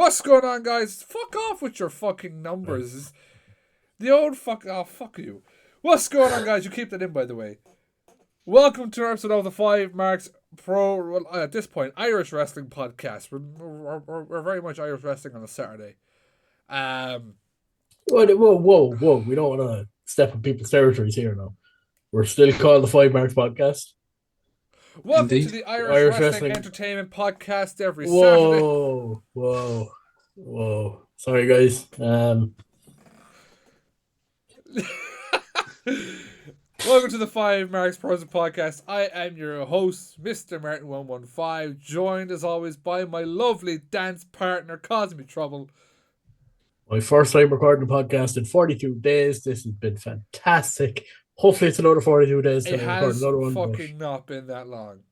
What's going on, guys? Fuck off with your fucking numbers. The old fuck... Oh, fuck you. What's going on, guys? You keep that in, by the way. Welcome to an episode of the FiveMarks Pro... Well, at this point, Irish Wrestling Podcast. We're very much Irish Wrestling on a Saturday. Whoa. We don't want to step on people's territories here now. We're still called the FiveMarks Podcast. Welcome Indeed. to the Irish Wrestling Entertainment Podcast every Saturday. Whoa. Sorry, guys. Welcome to the FiveMarks Pros Podcast. I am your host, Mr. Martin115, joined as always by my lovely dance partner, causing me trouble. My first time recording a podcast in 42 days. This has been fantastic. Hopefully it's another 42 days. It has fucking not been that long.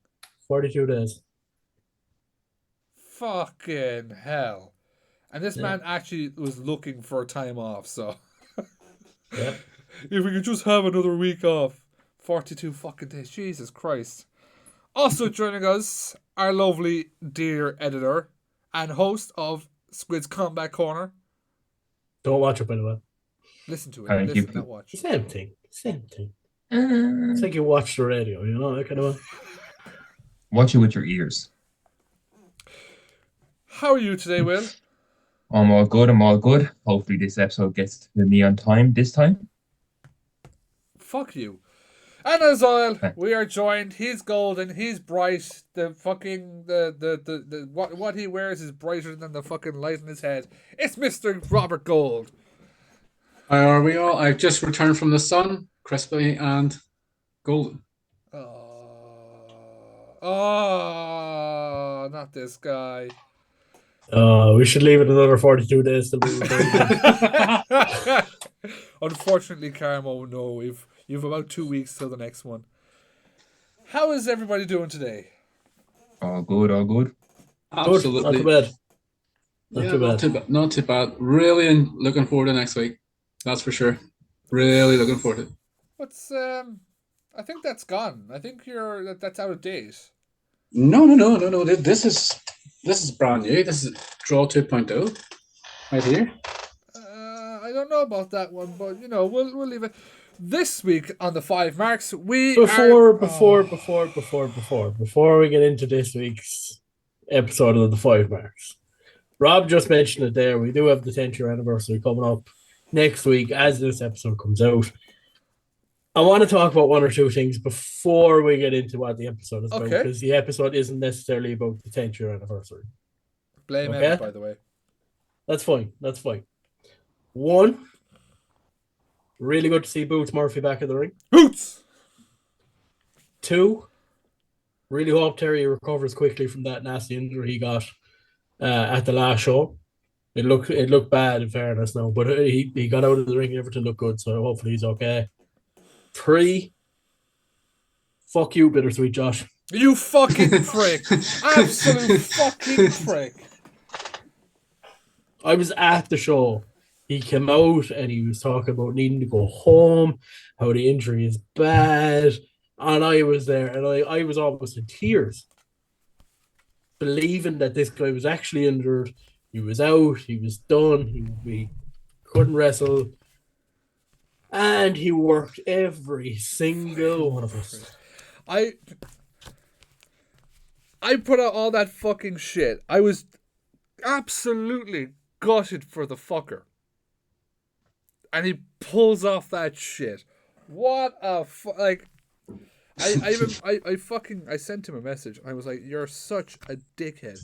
42 days. Fucking hell. And this man actually was looking for a time off, so... Yeah. If we could just have another week off. 42 fucking days. Jesus Christ. Also joining us, our lovely dear editor and host of Squid's Combat Corner. Don't watch it, by the way. Listen to it. Listen, not watch. Same thing. It's like you watch the radio, you know, that kind of way. Watch it with your ears. How are you today, Will? I'm all good. Hopefully this episode gets to me on time this time. Fuck you. And as well, we are joined. He's golden. He's bright. The fucking what he wears is brighter than the fucking light in his head. It's Mr. Robert Gold. How are we all? I've just returned from the sun, crispy and golden. Oh, not this guy. We should leave it another 42 days till we Unfortunately, Carmo, no, you've about 2 weeks till the next one. How is everybody doing today? All good. Absolutely. Not too bad. Not too bad. Really looking forward to next week. That's for sure. Really looking forward to it. What's I think that's gone. I think that's out of date. No. This is brand new. This is Draw 2.0 right here. I don't know about that one, but we'll leave it. This week on the FiveMarks, before we get into this week's episode of the FiveMarks, Rob just mentioned it there. We do have the 10th year anniversary coming up next week as this episode comes out. I want to talk about one or two things before we get into what the episode is about, because the episode isn't necessarily about the 10th year anniversary. Blame Emma, by the way. That's fine. One, really good to see Boots Murphy back in the ring. Boots! Two, really hope Terry recovers quickly from that nasty injury he got at the last show. It looked bad, in fairness, now, but he got out of the ring and everything looked good, so hopefully he's okay. 3, fuck you, Bittersweet Josh. You fucking prick. Absolute fucking prick. I was at the show. He came out and he was talking about needing to go home, how the injury is bad, and I was there and I was almost in tears, believing that this guy was actually injured. He was out, he was done, he couldn't wrestle, and he worked every single one of us. I put out all that fucking shit. I was absolutely gutted for the fucker. And he pulls off that shit. What a I sent him a message. I was like, "You're such a dickhead."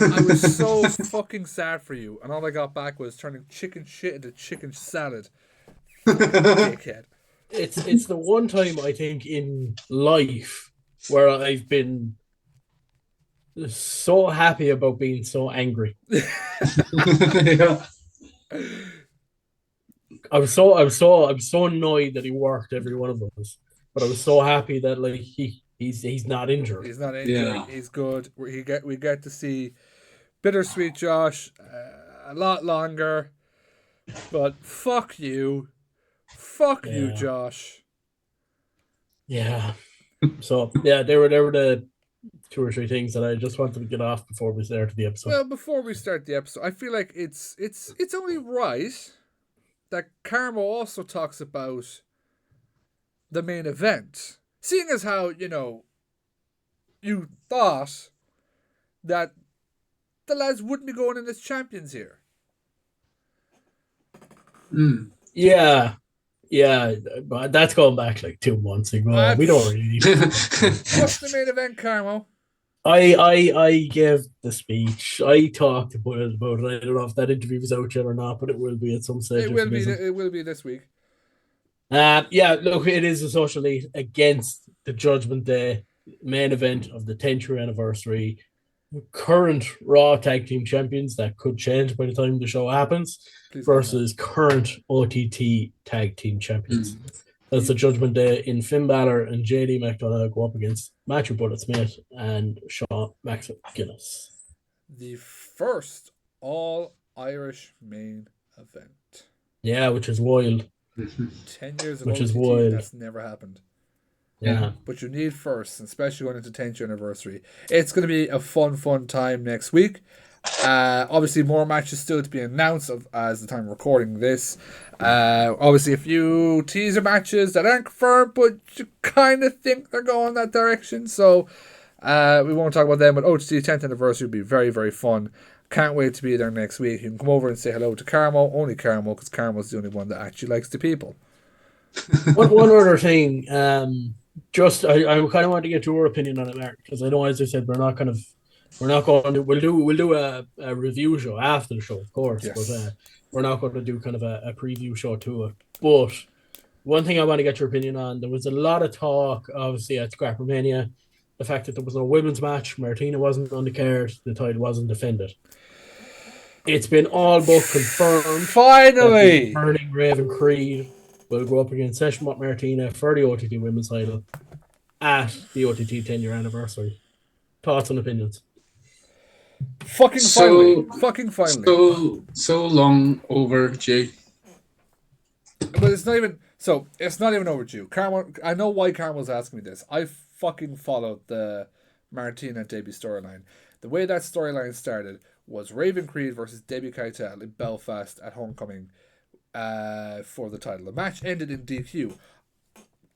I was so fucking sad for you, and all I got back was turning chicken shit into chicken salad. Dickhead. It's the one time I think in life where I've been so happy about being so angry. Yeah. I was so annoyed that he worked every one of us, but I was so happy that he's not injured. He's not injured. Yeah. He's good. We get to see Bittersweet Josh a lot longer. But fuck you, you, Josh. Yeah. So yeah, they were the two or three things that I just wanted to get off before we start the episode. Well, before we start the episode, I feel like it's only right that Carmo also talks about the main event, seeing as how you thought that the lads wouldn't be going in as champions here. Yeah, but that's going back like 2 months ago. We don't really need to What's the main event, Carmo? I gave the speech. I talked about it. I don't know if that interview was out yet or not, but it will be at some stage. It will be. It will be this week. Yeah, look, it is a social lead against the Judgment Day main event of the 10th year anniversary. Current Raw Tag Team Champions that could change by the time the show happens versus current OTT Tag Team Champions. That's the Judgment Day in Finn Balor and JD McDonough go up against Matthew Bullet Smith and Shawn McGuinness. The first all-Irish main event. Yeah, which is wild. 10 years of which OTT, is wild. that's never happened. Yeah. But you need first, especially going into 10th year anniversary. It's going to be a fun time next week. Obviously, more matches still to be announced as the time of recording this. Obviously, a few teaser matches that aren't confirmed, but you kind of think they're going that direction. So we won't talk about them, but OTT 10th anniversary will be very, very fun. Can't wait to be there next week. You can come over and say hello to Carmo, only Carmo, because Carmo's the only one that actually likes the people. One other thing, I kind of want to get your opinion on it, Mark, because I know, as I said, we're not going to. We'll do a review show after the show, of course, yes. But we're not going to do kind of a preview show to it. But one thing I want to get your opinion on: there was a lot of talk, obviously, at Scrappermania, the fact that there was no women's match, Martina wasn't on the card, the title wasn't defended. It's been all but confirmed. Finally, Burning Raven Creed will go up against Session with Martina for the OTT women's title at the OTT 10 year anniversary. Thoughts and opinions? Fucking finally. So long overdue. But it's not even overdue. Carmo, I know why Carmo's asking me this. I fucking followed the Martina Debbie storyline. The way that storyline started was Raven Creed versus Debbie Keitel in Belfast at Homecoming for the title. The match ended in DQ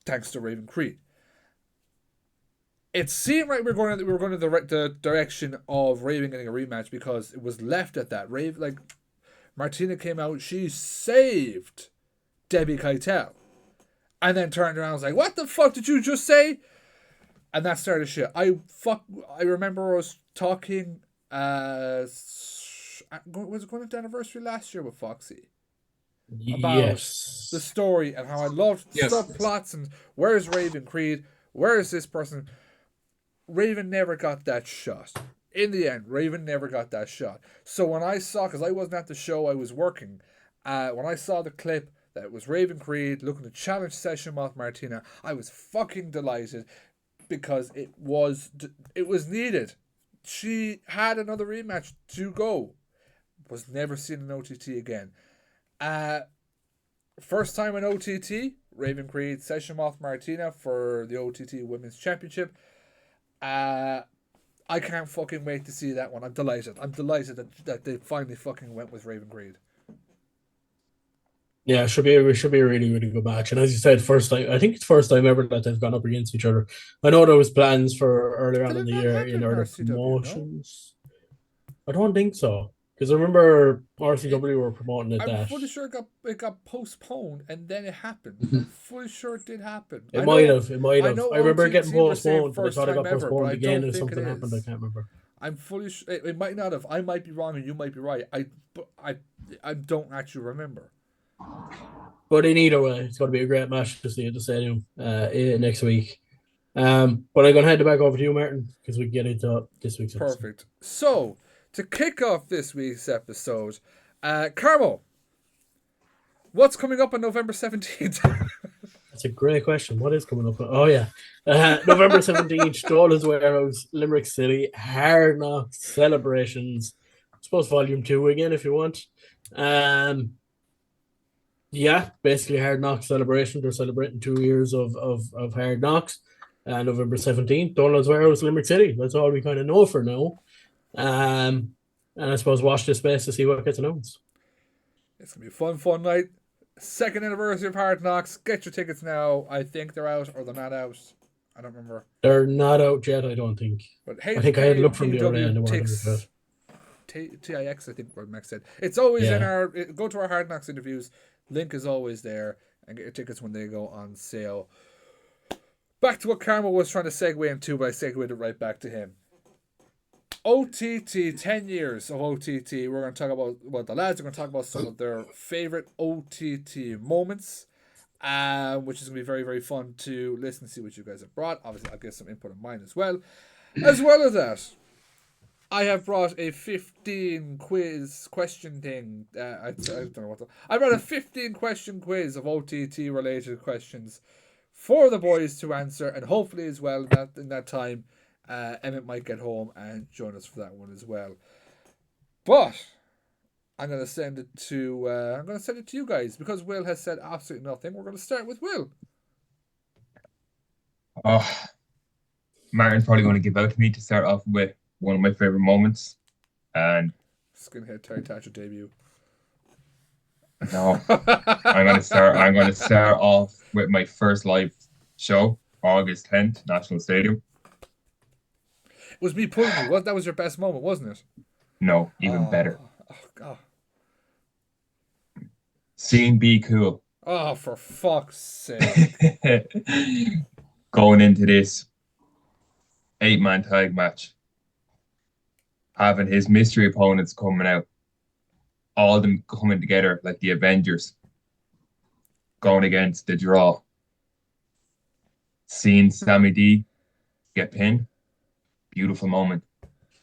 thanks to Raven Creed. It seemed like we were going to the direction of Raven getting a rematch because it was left at that. Martina came out, she saved Debbie Keitel, and then turned around and was like, "What the fuck did you just say?" And that started shit. I remember us talking. Was it going to anniversary last year with Foxy? About the story and how I loved subplots and where's Raven Creed? Where is this person? Raven never got that shot. In the end, Raven never got that shot. So when I saw, because I wasn't at the show, I was working. When I saw the clip that it was Raven Creed looking to challenge Session Moth Martina, I was fucking delighted because it was needed. She had another rematch to go. Was never seen in OTT again. First time in OTT, Raven Creed, Session Moth Martina for the OTT Women's Championship. I can't fucking wait to see that one. I'm delighted. That they finally fucking went with Raven Creed. Yeah, it should be a really, really good match. And as you said, I think it's first time ever that they've gone up against each other. I know there was plans for earlier on in the year in other promotions. No? I don't think so. Because I remember RCW were promoting it. I'm fully sure it got postponed and then it happened. Mm-hmm. I'm fully sure it did happen. It might have. I remember getting postponed, but I thought it got postponed again or something happened. I can't remember. I'm fully sure it might not have. I might be wrong and you might be right. I don't actually remember. But in either way, it's going to be a great match to see at the stadium next week. But I'm going to hand it back over to you, Martin, because we can get into this week's episode. Perfect. So, to kick off this week's episode, Carmo, what's coming up on November 17th? That's a great question. What is coming up? Oh, yeah. November 17th, Strollers Warehouse, Limerick City, Hard Knocks, Celebrations. I suppose Volume 2 again, if you want. Yeah, basically Hard Knocks celebration. They're celebrating 2 years of Hard Knocks. November 17th, Donald's Warehouse, Limerick City. That's all we kind of know for now. And I suppose watch this space to see what gets announced. It's going to be a fun night. Second anniversary of Hard Knocks. Get your tickets now. I think they're out or they're not out. I don't remember. They're not out yet, I don't think. But I think I had looked from the other HKPW end. Tix, TIX, I think what Max said. It's always in our... Go to our Hard Knocks interviews. Link is always there. And get your tickets when they go on sale. Back to what Carmo was trying to segue into, but I segued it right back to him. OTT, 10 years of OTT. We're going to talk about, well, the lads are going to talk about some of their favourite OTT moments, which is going to be very, very fun to listen and see what you guys have brought. Obviously, I'll get some input of mine as well. As well as that, I have brought a 15 quiz question thing. I don't know what I brought a 15 question quiz of OTT related questions for the boys to answer, and hopefully as well in that time, Emmett might get home and join us for that one as well. But I'm gonna send it to you guys because Will has said absolutely nothing. We're gonna start with Will. Oh, Martin's probably going to give out to me to start off with one of my favorite moments, and Skinhead Terry Thatcher debut. No, I'm going to start off with my first live show, August 10th, National Stadium. It was me pulling you. That was your best moment, wasn't it? No, even better. Oh God. Seeing Be Cool. Oh, for fuck's sake. Going into this 8-man tag match, having his mystery opponents coming out, all of them coming together like the Avengers, going against the draw. Seeing Sammy D get pinned, beautiful moment.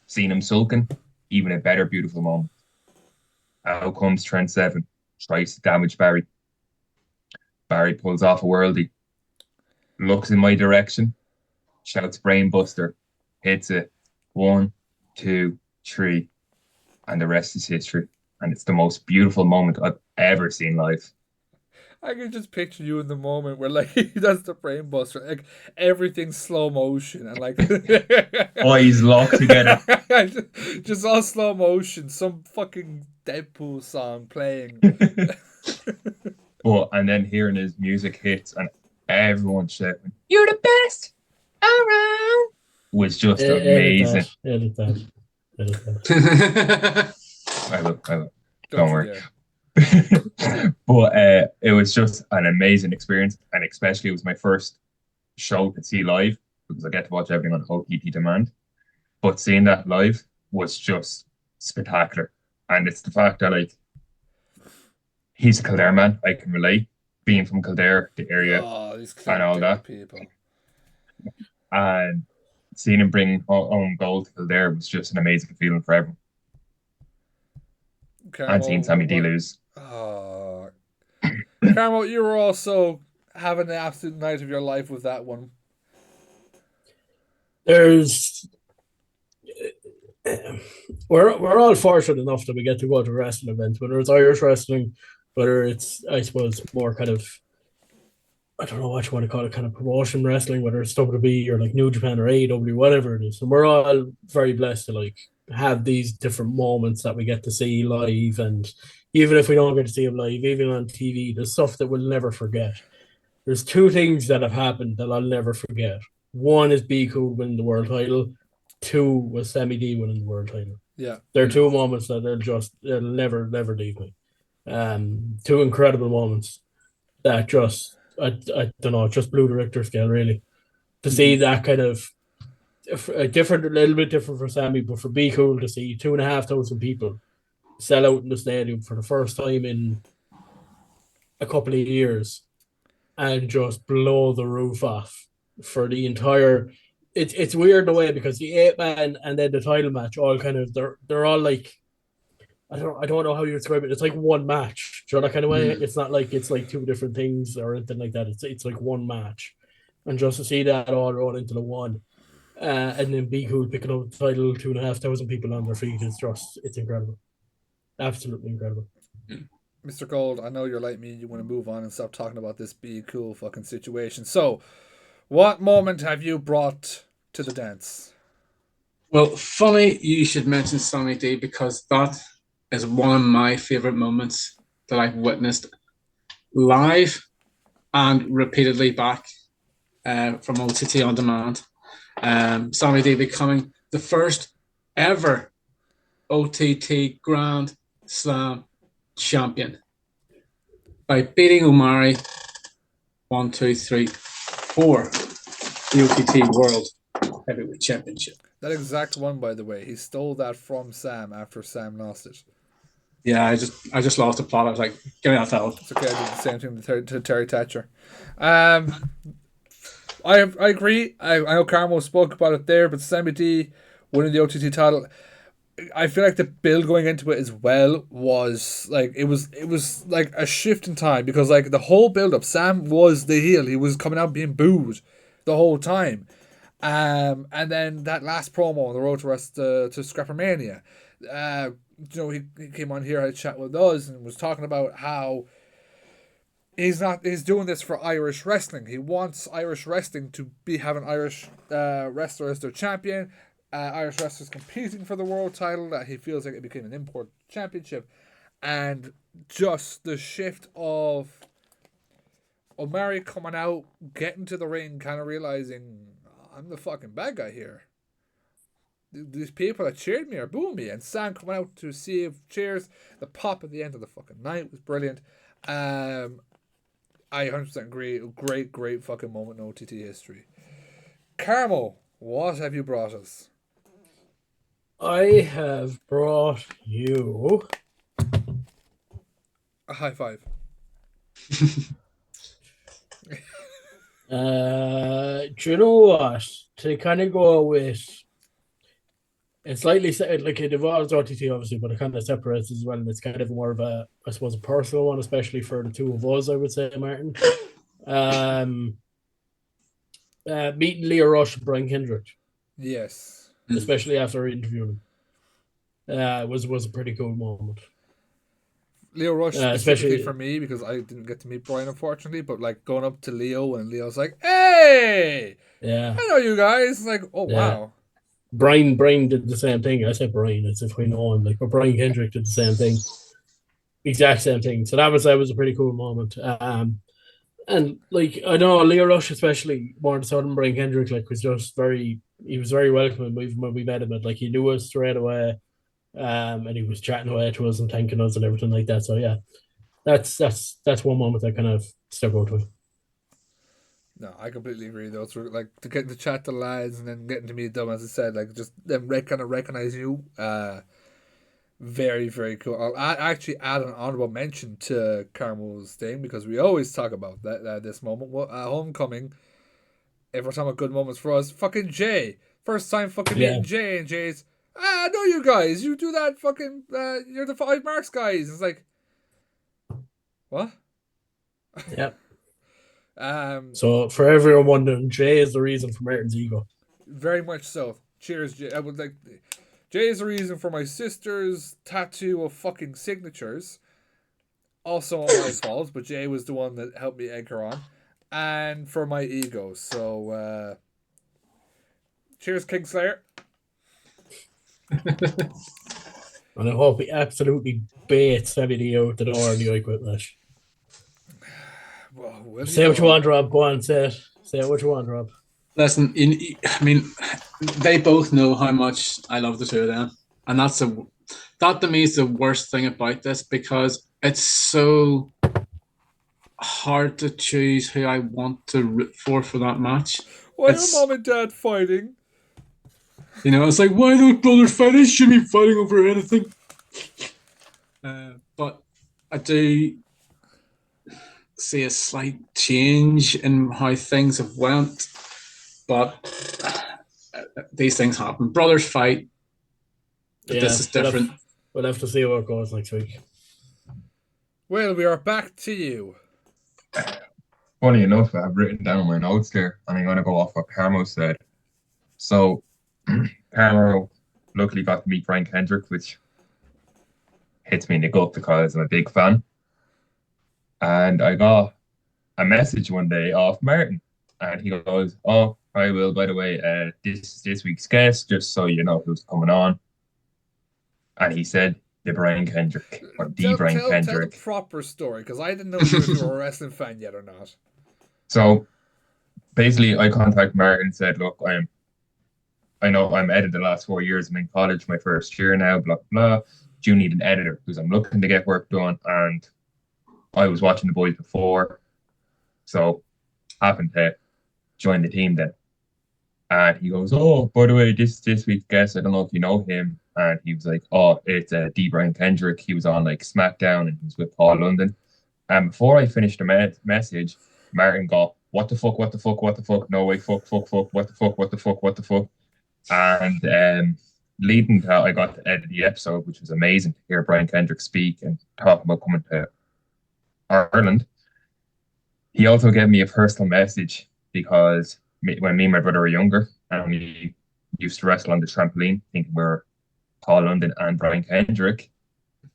Seeing him sulking, even a better beautiful moment. Out comes Trent Seven, tries to damage Barry. Barry pulls off a worldie, looks in my direction, shouts Brainbuster, hits it, 1, 2, 3, and the rest is history. And it's the most beautiful moment I've ever seen live. I can just picture you in the moment where like he does the brainbuster, like everything's slow motion and like eyes locked together. just all slow motion, some fucking Deadpool song playing. And then hearing his music hits and everyone shouting, "You're the best around," was just amazing. Edit that. I will. Don't worry. But it was just an amazing experience, and especially it was my first show to see live because I get to watch everything on OTT demand. But seeing that live was just spectacular, and it's the fact that like he's a Kildare man, I can relate, being from Kildare, the area, and all that. People. And seeing him bring home gold to Kildare was just an amazing feeling for everyone. Carmo, and seeing Sammy D lose. Carmo, you were also having the absolute night of your life with that one. We're all fortunate enough that we get to go to wrestling events, whether it's Irish wrestling, whether it's, I suppose, more kind of, I don't know what you want to call it, kind of promotion wrestling, whether it's WWE or like New Japan or AEW, whatever it is. And we're all very blessed to like have these different moments that we get to see live. And even if we don't get to see them live, even on TV, there's stuff that we'll never forget. There's two things that have happened that I'll never forget. One is Be Cool winning the world title. Two was Sammy D winning the world title. Yeah. They're two moments that they'll never leave me. Two incredible moments that just, I don't know, just blew the Richter scale, really. To see that kind of a little bit different for Sammy, but for Be Cool to see 2,500 people sell out in the stadium for the first time in a couple of years and just blow the roof off for the entire. It's weird in a way because the 8-man and then the title match all kind of they're all like, I don't know how you describe it. It's like one match. Do you know that kind of way? It's not like it's like two different things or anything like that. It's like one match, and just to see that all roll into the one, and then Be Cool picking up the title, 2,500 people on their feet it's incredible, absolutely incredible. Mr. Gold, I know you're like me. You want to move on and stop talking about this Be Cool fucking situation. So What moment have you brought to the dance? Well, funny you should mention Sammy D because that is one of my favorite moments that I've witnessed live and repeatedly back from OTT on demand. Sammy D becoming the first ever OTT Grand Slam champion by beating Omari 1, 2, 3, 4, the OTT World Heavyweight Championship. That exact one, by the way, he stole that from Sam after Sam lost it. Yeah, I just lost the plot. I was like, give me that title. It's okay. I did the same thing to Terry Thatcher. I agree. I know Carmo spoke about it there, but Sammy D winning the OTT title. I feel like the build going into it as well was like it was like a shift in time because like the whole build up, Sam was the heel. He was coming out being booed the whole time. And then that last promo on the road to Scrappermania, he came on here, had a chat with us, and was talking about how he's doing this for Irish wrestling. He wants Irish wrestling to be having Irish wrestler as their champion. Irish wrestlers competing for the world title. That he feels like it became an import championship, and just the shift of Omari coming out, getting to the ring, kind of realizing I'm the fucking bad guy here. These people that cheered me are booing me, and Sam coming out to see if cheers. The pop at the end of the fucking night was brilliant. I 100% agree. Great fucking moment in OTT history. Carmo, what have you brought us? I have brought you A high five. Do you know what? To kind of go with, it's slightly like it involves OTT obviously, but it kind of separates as well, and it's kind of more of a, I suppose, a personal one, especially for the two of us. I would say, Martin. Meeting Leo Rush and Brian Kendrick, Yes. especially after interviewing him, was a pretty cool moment. Leo Rush specifically especially for me because I didn't get to meet Brian unfortunately, but like going up to Leo and Leo's like, "Hey, yeah, I know you guys." It's like, oh yeah. wow. Brian did the same thing. I said Brian as if we know him, like, but Brian Kendrick did the same thing, exact same thing. So that was a pretty cool moment. And like I know Leo Rush especially more so than Brian Kendrick, like he was very welcoming even when we met him. And like he knew us straight away, and he was chatting away to us and thanking us and everything like that. So yeah, that's one moment that kind of stuck out to me. No, I completely agree. Those were like to get to chat to lads and then getting to meet them, as I said, like just them kind of recognize you. Very cool. I'll actually add an honorable mention to Carmel's thing because we always talk about that this moment. Homecoming. Every time a good moments for us. Fucking Jay, first time fucking Yeah, meeting Jay, and Jay's. I know you guys. You do that fucking. You're the FiveMarks guys. It's like, what? yeah. So for everyone wondering, Jay is the reason for Martin's ego. very much so. Cheers, Jay. I would like. Jay is the reason for my sister's tattoo of fucking signatures. Also on my fault, but Jay was the one that helped me egg her on. And for my ego. So, cheers, Kingslayer. And I hope he absolutely baits Sammy out the door in the I Quit match. Well, Say what you want, Rob. Go on, say it. Say what you want, Rob. Listen, I mean, they both know how much I love the two of them, and that to me is the worst thing about this because it's so hard to choose who I want to root for that match. Why are mom and dad fighting? You know, it's like, why don't brothers fight? They shouldn't be fighting over anything. But I do see a slight change in how things have went. But these things happen. Brothers fight. But this is different. We'll have to see how it goes next week. Well, we are back to you. Funny enough, I've written down my notes there, and I'm going to go off what Carmo said. So, Carmo luckily got to meet Brian Kendrick, which hits me in the gut because I'm a big fan. And I got a message one day off Martin, And he goes, "Oh, I will. By the way, this is this week's guest, just so you know who's coming on." And he said, "The Brian Kendrick or the Brian Tell the Kendrick." proper story, because I didn't know if you were a wrestling fan yet or not. So basically, I contacted Mark and said, "Look, I know I'm edited the last 4 years. I'm in college, my first year now. Blah blah. Do you need an editor? Because I'm looking to get work done, and I was watching the boys before, so happened to join the team then." And he goes, "Oh, by the way, this week's guest, I don't know if you know him." And he was like, "Oh, it's D. Brian Kendrick. He was on like SmackDown and he was with Paul London." And before I finished the message, Martin got, "What the fuck? What the fuck? What the fuck? No way! Fuck! Fuck! Fuck! What the fuck? What the fuck? What the fuck?" And leading to how I got to edit the episode, which was amazing to hear Brian Kendrick speak and talk about coming to Ireland. He also gave me a personal message because when me and my brother were younger, and we used to wrestle on the trampoline, thinking we were Paul London and Brian Kendrick,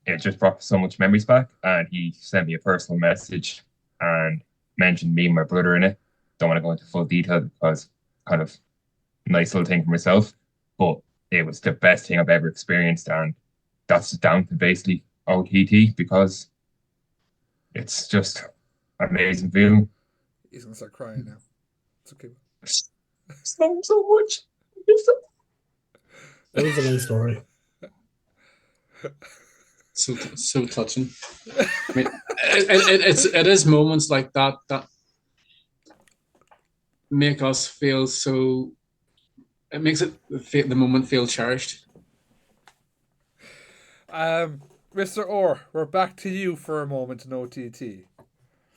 it just brought so much memories back. And he sent me a personal message and mentioned me and my brother in it. Don't want to go into full detail because kind of nice little thing for myself, but it was the best thing I've ever experienced, and that's down to basically OTT because it's just amazing feeling. He's gonna start crying now. It's okay. So much. That was a nice story. So touching. I mean, it is moments like that that make us feel so. It makes the moment feel cherished. Mr. Orr, we're back to you for a moment in OTT.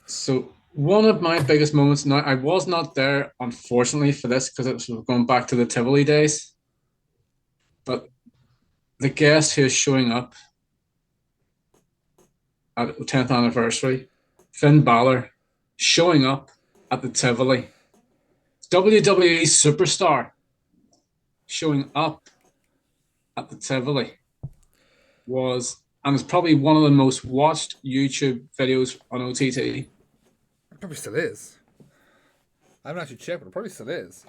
So one of my biggest moments. Now I was not there, unfortunately, for this because it was going back to the Tivoli days. But the guest who is showing up at the 10th anniversary, Finn Balor, showing up at the Tivoli, WWE superstar, showing up at the Tivoli was, and it's probably one of the most watched YouTube videos on OTT. It probably still is. I haven't actually checked, but it probably still is.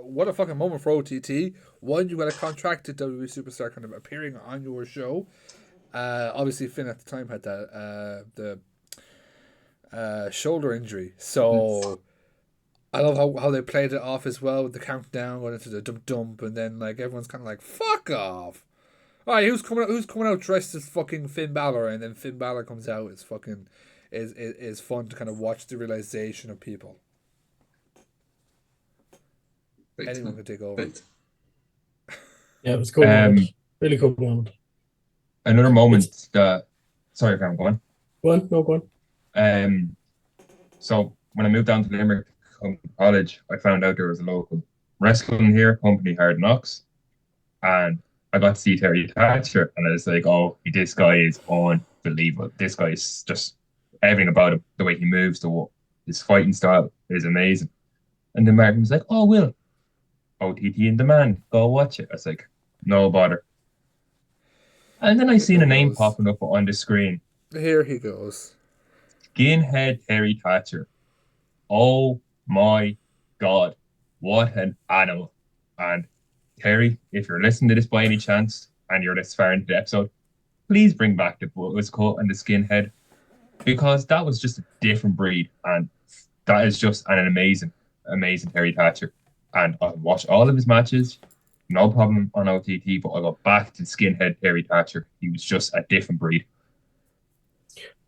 What a fucking moment for OTT. One, you got a contracted WWE superstar kind of appearing on your show. Obviously, Finn at the time had the shoulder injury. So I love how they played it off as well with the countdown going into the dump, and then like everyone's kind of like, "Fuck off!" All right, who's coming out dressed as fucking Finn Balor, and then Finn Balor comes out. It's fucking is fun to kind of watch the realization of people. Anyone could take over. Yeah, it was cool. Really cool moment. Another moment that, sorry, I'm going. Go on, no, go on. So when I moved down to Limerick to come to college, I found out there was a local wrestling here, company Hard Knocks, and I got to see Terry Thatcher, and I was like, "Oh, this guy is unbelievable. This guy is just everything about him, the way he moves, his fighting style is amazing." And then Martin was like, "Oh, Will, OTT in demand, go watch it." I was like, "No bother." And then I seen a name popping up on the screen. Here he goes. Skinhead Terry Thatcher. Oh my God. What an animal. And Terry, if you're listening to this by any chance and you're this far into the episode, please bring back the buzz cut and the skinhead, because that was just a different breed, and that is just an amazing, amazing Terry Thatcher. And I watched all of his matches, no problem on OTT, but I got back to skinhead Terry Thatcher. He was just a different breed.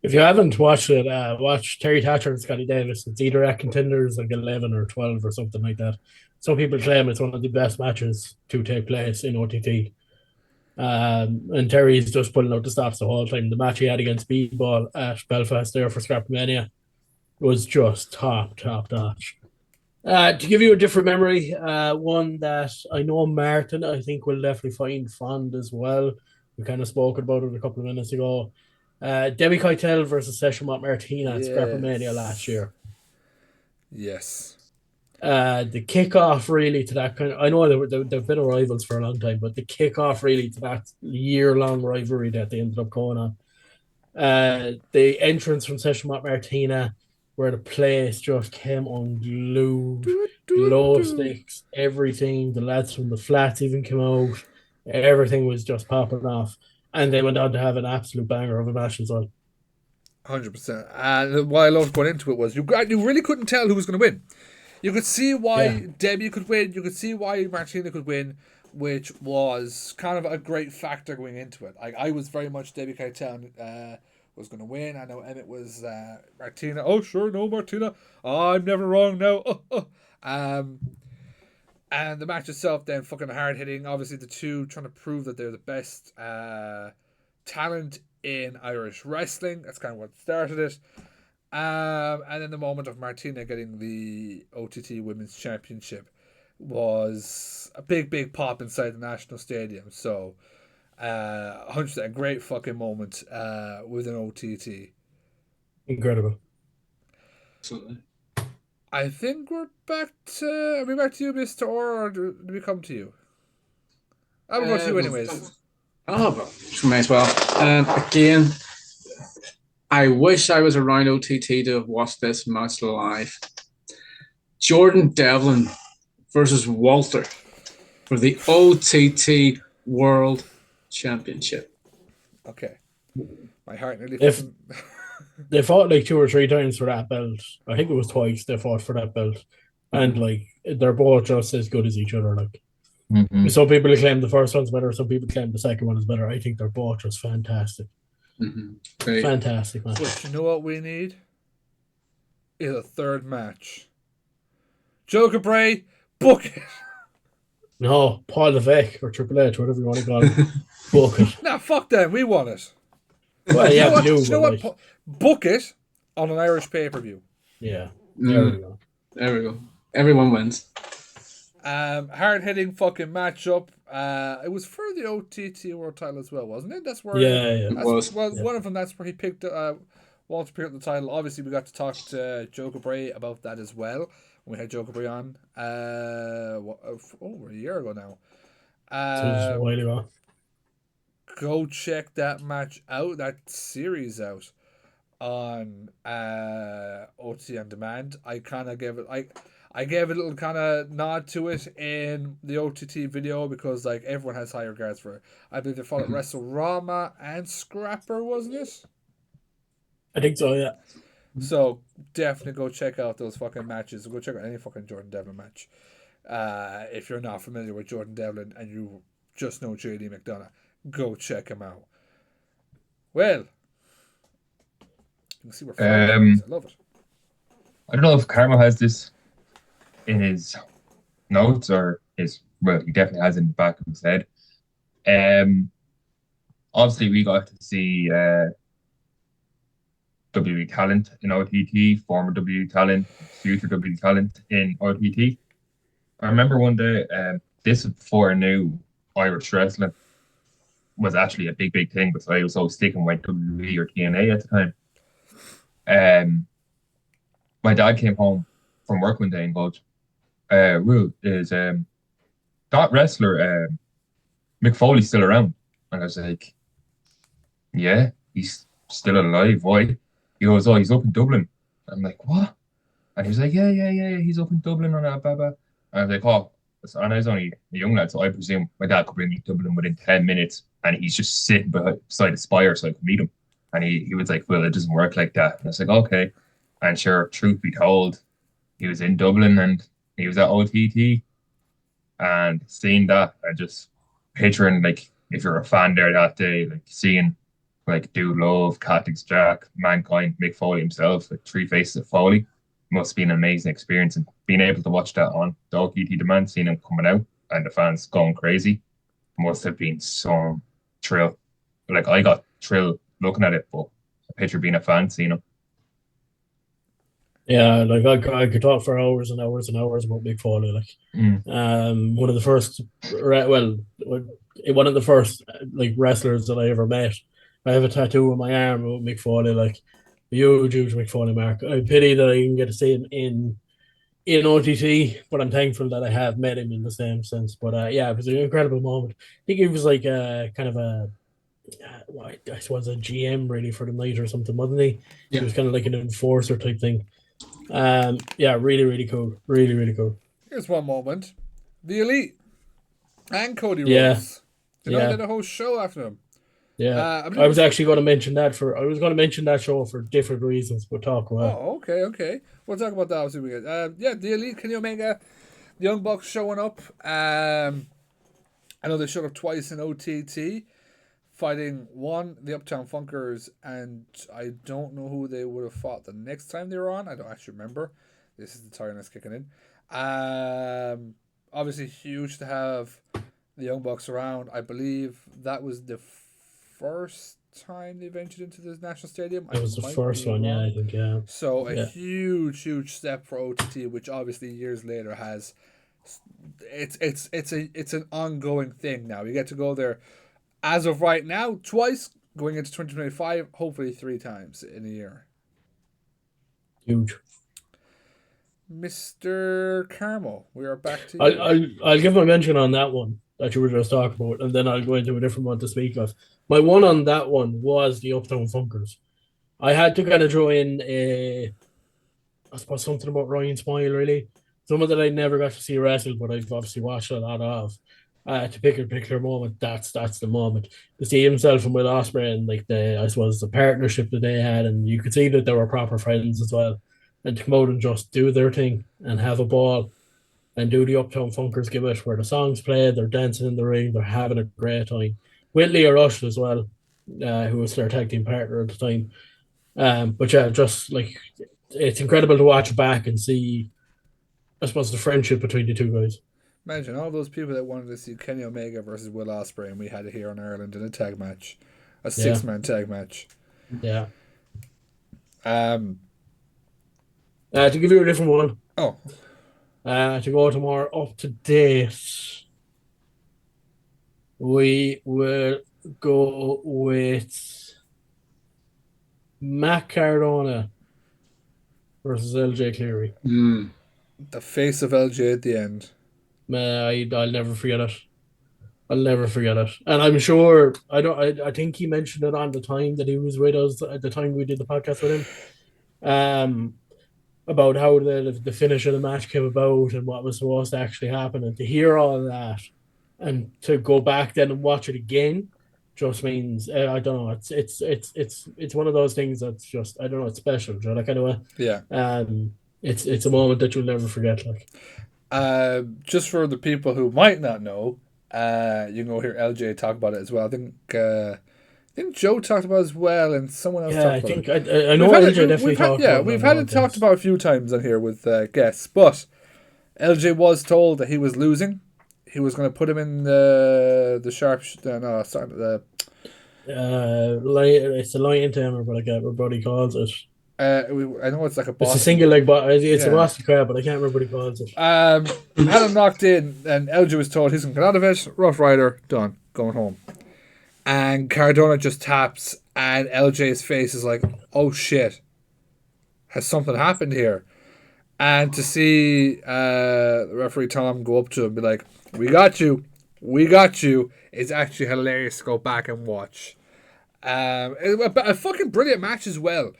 If you haven't watched it, watch Terry Thatcher and Scotty Davis. It's either at Contenders like 11 or 12 or something like that. Some people claim it's one of the best matches to take place in OTT. And Terry's just pulling out the stops the whole time. The match he had against B-Ball at Belfast there for Scrapmania was just top notch. To give you a different memory, one that I know Martin, I think, will definitely find fond as well. We kind of spoke about it a couple of minutes ago. Debbie Keitel versus Session Martina at Scrapmania last year. Yes. The kickoff really to that kind of, I know they've been rivals for a long time, but the kickoff really to that year-long rivalry that they ended up going on. The entrance from Session Martina, where the place just came unglued. Do, do, Glow do. sticks, everything. The lads from the flats even came out. Everything was just popping off. And they went on to have an absolute banger of a match as well. 100%. And what I loved going into it was you really couldn't tell who was going to win. You could see why Yeah. Debbie could win. You could see why Martina could win, which was kind of a great factor going into it. I was very much Debbie Keitel was going to win. I know Emmett was Martina. Oh, sure, no, Martina. I'm never wrong now. Um, and the match itself then fucking hard hitting. Obviously, the two trying to prove that they're the best talent in Irish wrestling. That's kind of what started it. And then the moment of Martina getting the OTT Women's Championship was a big pop inside the National Stadium. So, 100% a great fucking moment with an OTT. Incredible. Absolutely. I think we're back to. Are we back to you, Mr. Or do we come to you? I will go to you anyways. Oh, but may as well. Again, I wish I was around OTT to have watched this match live. Jordan Devlin versus Walter for the OTT World Championship. Okay. My heart nearly If- fucking. They fought like 2 or 3 times for that belt. I think it was twice they fought for that belt. And like they're both just as good as each other. Like some people claim the first one's better, some people claim the second one is better. I think they're both just fantastic. Great. Fantastic, man. But you know what we need? Is a third match. Joe Cabray, book it. No, Paul Levesque or Triple H, whatever you want to call it. Book it. Nah, fuck them. We want it. Well, You yeah, know what? we do. You know but, what? Book it on an Irish pay-per-view. yeah, there we go. There we go. Everyone wins. Hard-hitting fucking matchup. It was for the OTT World Title as well, wasn't it? That's where. Yeah. That's, was. Well, Yeah. one of them. That's where he picked. Walter picked up the title. Obviously, we got to talk to Joe Cabray about that as well. We had Joe Cabray on. Over a year ago now. So it's a while ago. Go check that match out, that series out on OT on Demand. I kind of gave it I gave a little kind of nod to it in the OTT video because like everyone has high regards for it. I believe they fought at WrestleRama and Scrapper, wasn't it? I think so, yeah. So definitely go check out those fucking matches. Go check out any fucking Jordan Devlin match. If you're not familiar with Jordan Devlin and you just know JD McDonough, go check him out. Well, you can see where I love it. I don't know if Carmo has this in his notes or well, he definitely has it in the back of his head. Obviously we got to see WWE talent in OTT, former WWE talent, future WWE talent in OTT. I remember one day, this was before I knew Irish wrestling was actually a big thing, because I was always sticking with WWE or TNA at the time. My dad came home from work one day and goes, Will, is that wrestler Mick Foley still around? And I was like, yeah, he's still alive. Why? He goes, oh, he's up in Dublin. I'm like, what? And he was like, yeah, he's up in Dublin on that, blah, blah. And I was like, oh, and I was only a young lad, so I presume my dad could bring me to Dublin within 10 minutes, and he's just sitting beside the spire so I could meet him. And he was like, well, it doesn't work like that. And I was like, okay. And sure, truth be told, he was in Dublin and he was at OTT. And seeing that, and just picturing, like, if you're a fan there that day, like, seeing, like, Dude Love, Cactus Jack, Mankind, Mick Foley himself, like, Three Faces of Foley, must be an amazing experience. And being able to watch that on the OTT Demand, seeing him coming out and the fans going crazy, must have been some thrill. Like, I got thrill looking at it, but I picture being a fan, seeing him. Yeah, like I could talk for hours and hours and hours about Mick Foley. Like, one of the first, one of the first like wrestlers that I ever met. I have a tattoo on my arm about Mick Foley, like a huge Mick Foley mark. I pity that I didn't get to see him in OTT, but I'm thankful that I have met him in the same sense. But yeah, it was an incredible moment. I think he was like kind of a, I suppose a GM really for the night or something, wasn't he? Yeah. He was kind of like an enforcer type thing. Yeah, really, really cool. Really, really cool. Here's one moment. The Elite and Cody Yeah, Rhodes. You know, they yeah, did a whole show after them. yeah. I I believe was actually going to mention that I was going to mention that show for different reasons, but talk about. Oh, okay. We'll talk about that obviously. Yeah, the Elite, Kenny Omega, the Young Bucks showing up. I know they showed up twice in OTT, fighting one, the Uptown Funkers, and I don't know who they would have fought the next time they were on. I don't actually remember. This is the tiredness kicking in. Obviously huge to have the Young Bucks around. I believe that was the first time they ventured into the National Stadium. I That was the might first be one, yeah, wrong. I think, yeah. So a Yeah. huge step for OTT, which obviously years later has it's an ongoing thing now. You get to go there as of right now twice, going into 2025, hopefully 3 times in a year. Huge. Mr. Carmo, we are back to I'll, you. I'll, I'll give my mention on that one that you were just talking about, and then I'll go into a different one to speak of. My one on that one was the Uptown Funkers. I had to kind of throw in I suppose something about Ryan Smile, really. Someone that I never got to see wrestle, but I've obviously watched a lot of. To pick a particular moment, that's the moment. To see himself and Will Ospreay and like I suppose the partnership that they had, and you could see that they were proper friends as well. And to come out and just do their thing and have a ball and do the Uptown Funkers gimmick where the songs play, they're dancing in the ring, they're having a great time. Whitley or Rush as well, who was their tag team partner at the time. But yeah, just like it's incredible to watch back and see, I suppose, the friendship between the two guys. Imagine all those people that wanted to see Kenny Omega versus Will Ospreay, and we had it here in Ireland in a tag match, a Yeah, 6-man tag match. yeah. Um. To give you a different one, Oh, to go to more up to date, we will go with Matt Cardona versus LJ Cleary. the face of LJ at the end. I'll never forget it. I'll never forget it. And I'm sure I don't. I think he mentioned it on the time that he was with us at the time we did the podcast with him. About how the finish of the match came about and what was supposed to actually happen, and to hear all that, and to go back then and watch it again, just means I don't know. It's one of those things that's just I don't know. It's special, you know, like kind of Yeah. it's a moment that you'll never forget. Like Just for the people who might not know, you can go hear LJ talk about it as well. I think Joe talked about it as well, and someone else yeah, talked I about think it. I know LJ definitely We've had talked about it we've on the had it talked podcast. about a few times on here with guests, but LJ was told that he was losing. He was going to put him in the sharp. No, sorry, It's a lion tamer, but I get what Brody calls it. I know it's like a It's a Boston. single leg, but it's a Yeah. Boston crab, but I can't remember what he calls it. Had him knocked in, and LJ was told he's going to get out of it. Rough Rider, done, going home. And Cardona just taps, and LJ's face is like, oh shit, has something happened here? And to see the referee Tom go up to him and be like, we got you, is actually hilarious to go back and watch. A fucking brilliant match as well.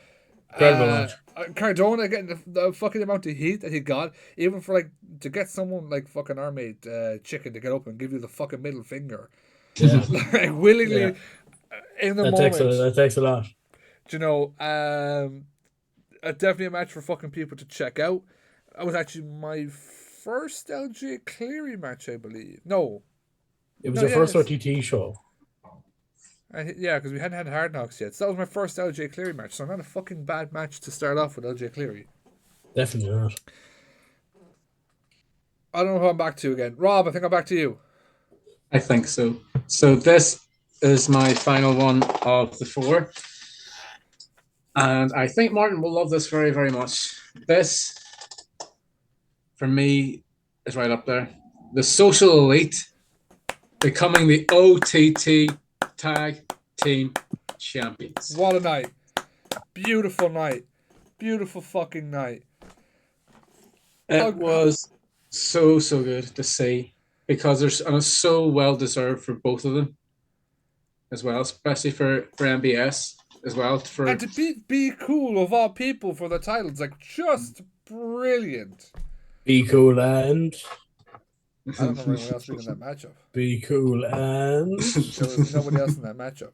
Incredible match. Cardona getting the fucking amount of heat that he got, even for like to get someone like fucking Armade Chicken to get up and give you the fucking middle finger, Yeah, like willingly yeah. in the That moment. takes a lot. Do you know, definitely a match for fucking people to check out. That was actually my first LJ Cleary match, I believe. No, It was no, your first yes, OTT show. yeah, because we hadn't had Hard Knocks yet. So that was my first LJ Cleary match. So not a fucking bad match to start off with LJ Cleary. Definitely not. I don't know who I'm back to again. Rob, I think I'm back to you. I think so. So this is my final one of the 4. And I think Martin will love this very, very much. This, for me, is right up there. The Social Elite becoming the OTT Tag Team Champions. What a night. Beautiful night. Beautiful fucking night. It was so good to see because and it's so well deserved for both of them as well, especially for MBS. as well. For And to be cool of all people for the titles, like just brilliant. Be Cool and I don't remember anyone else being in that matchup. Be Cool and There was nobody else in that matchup.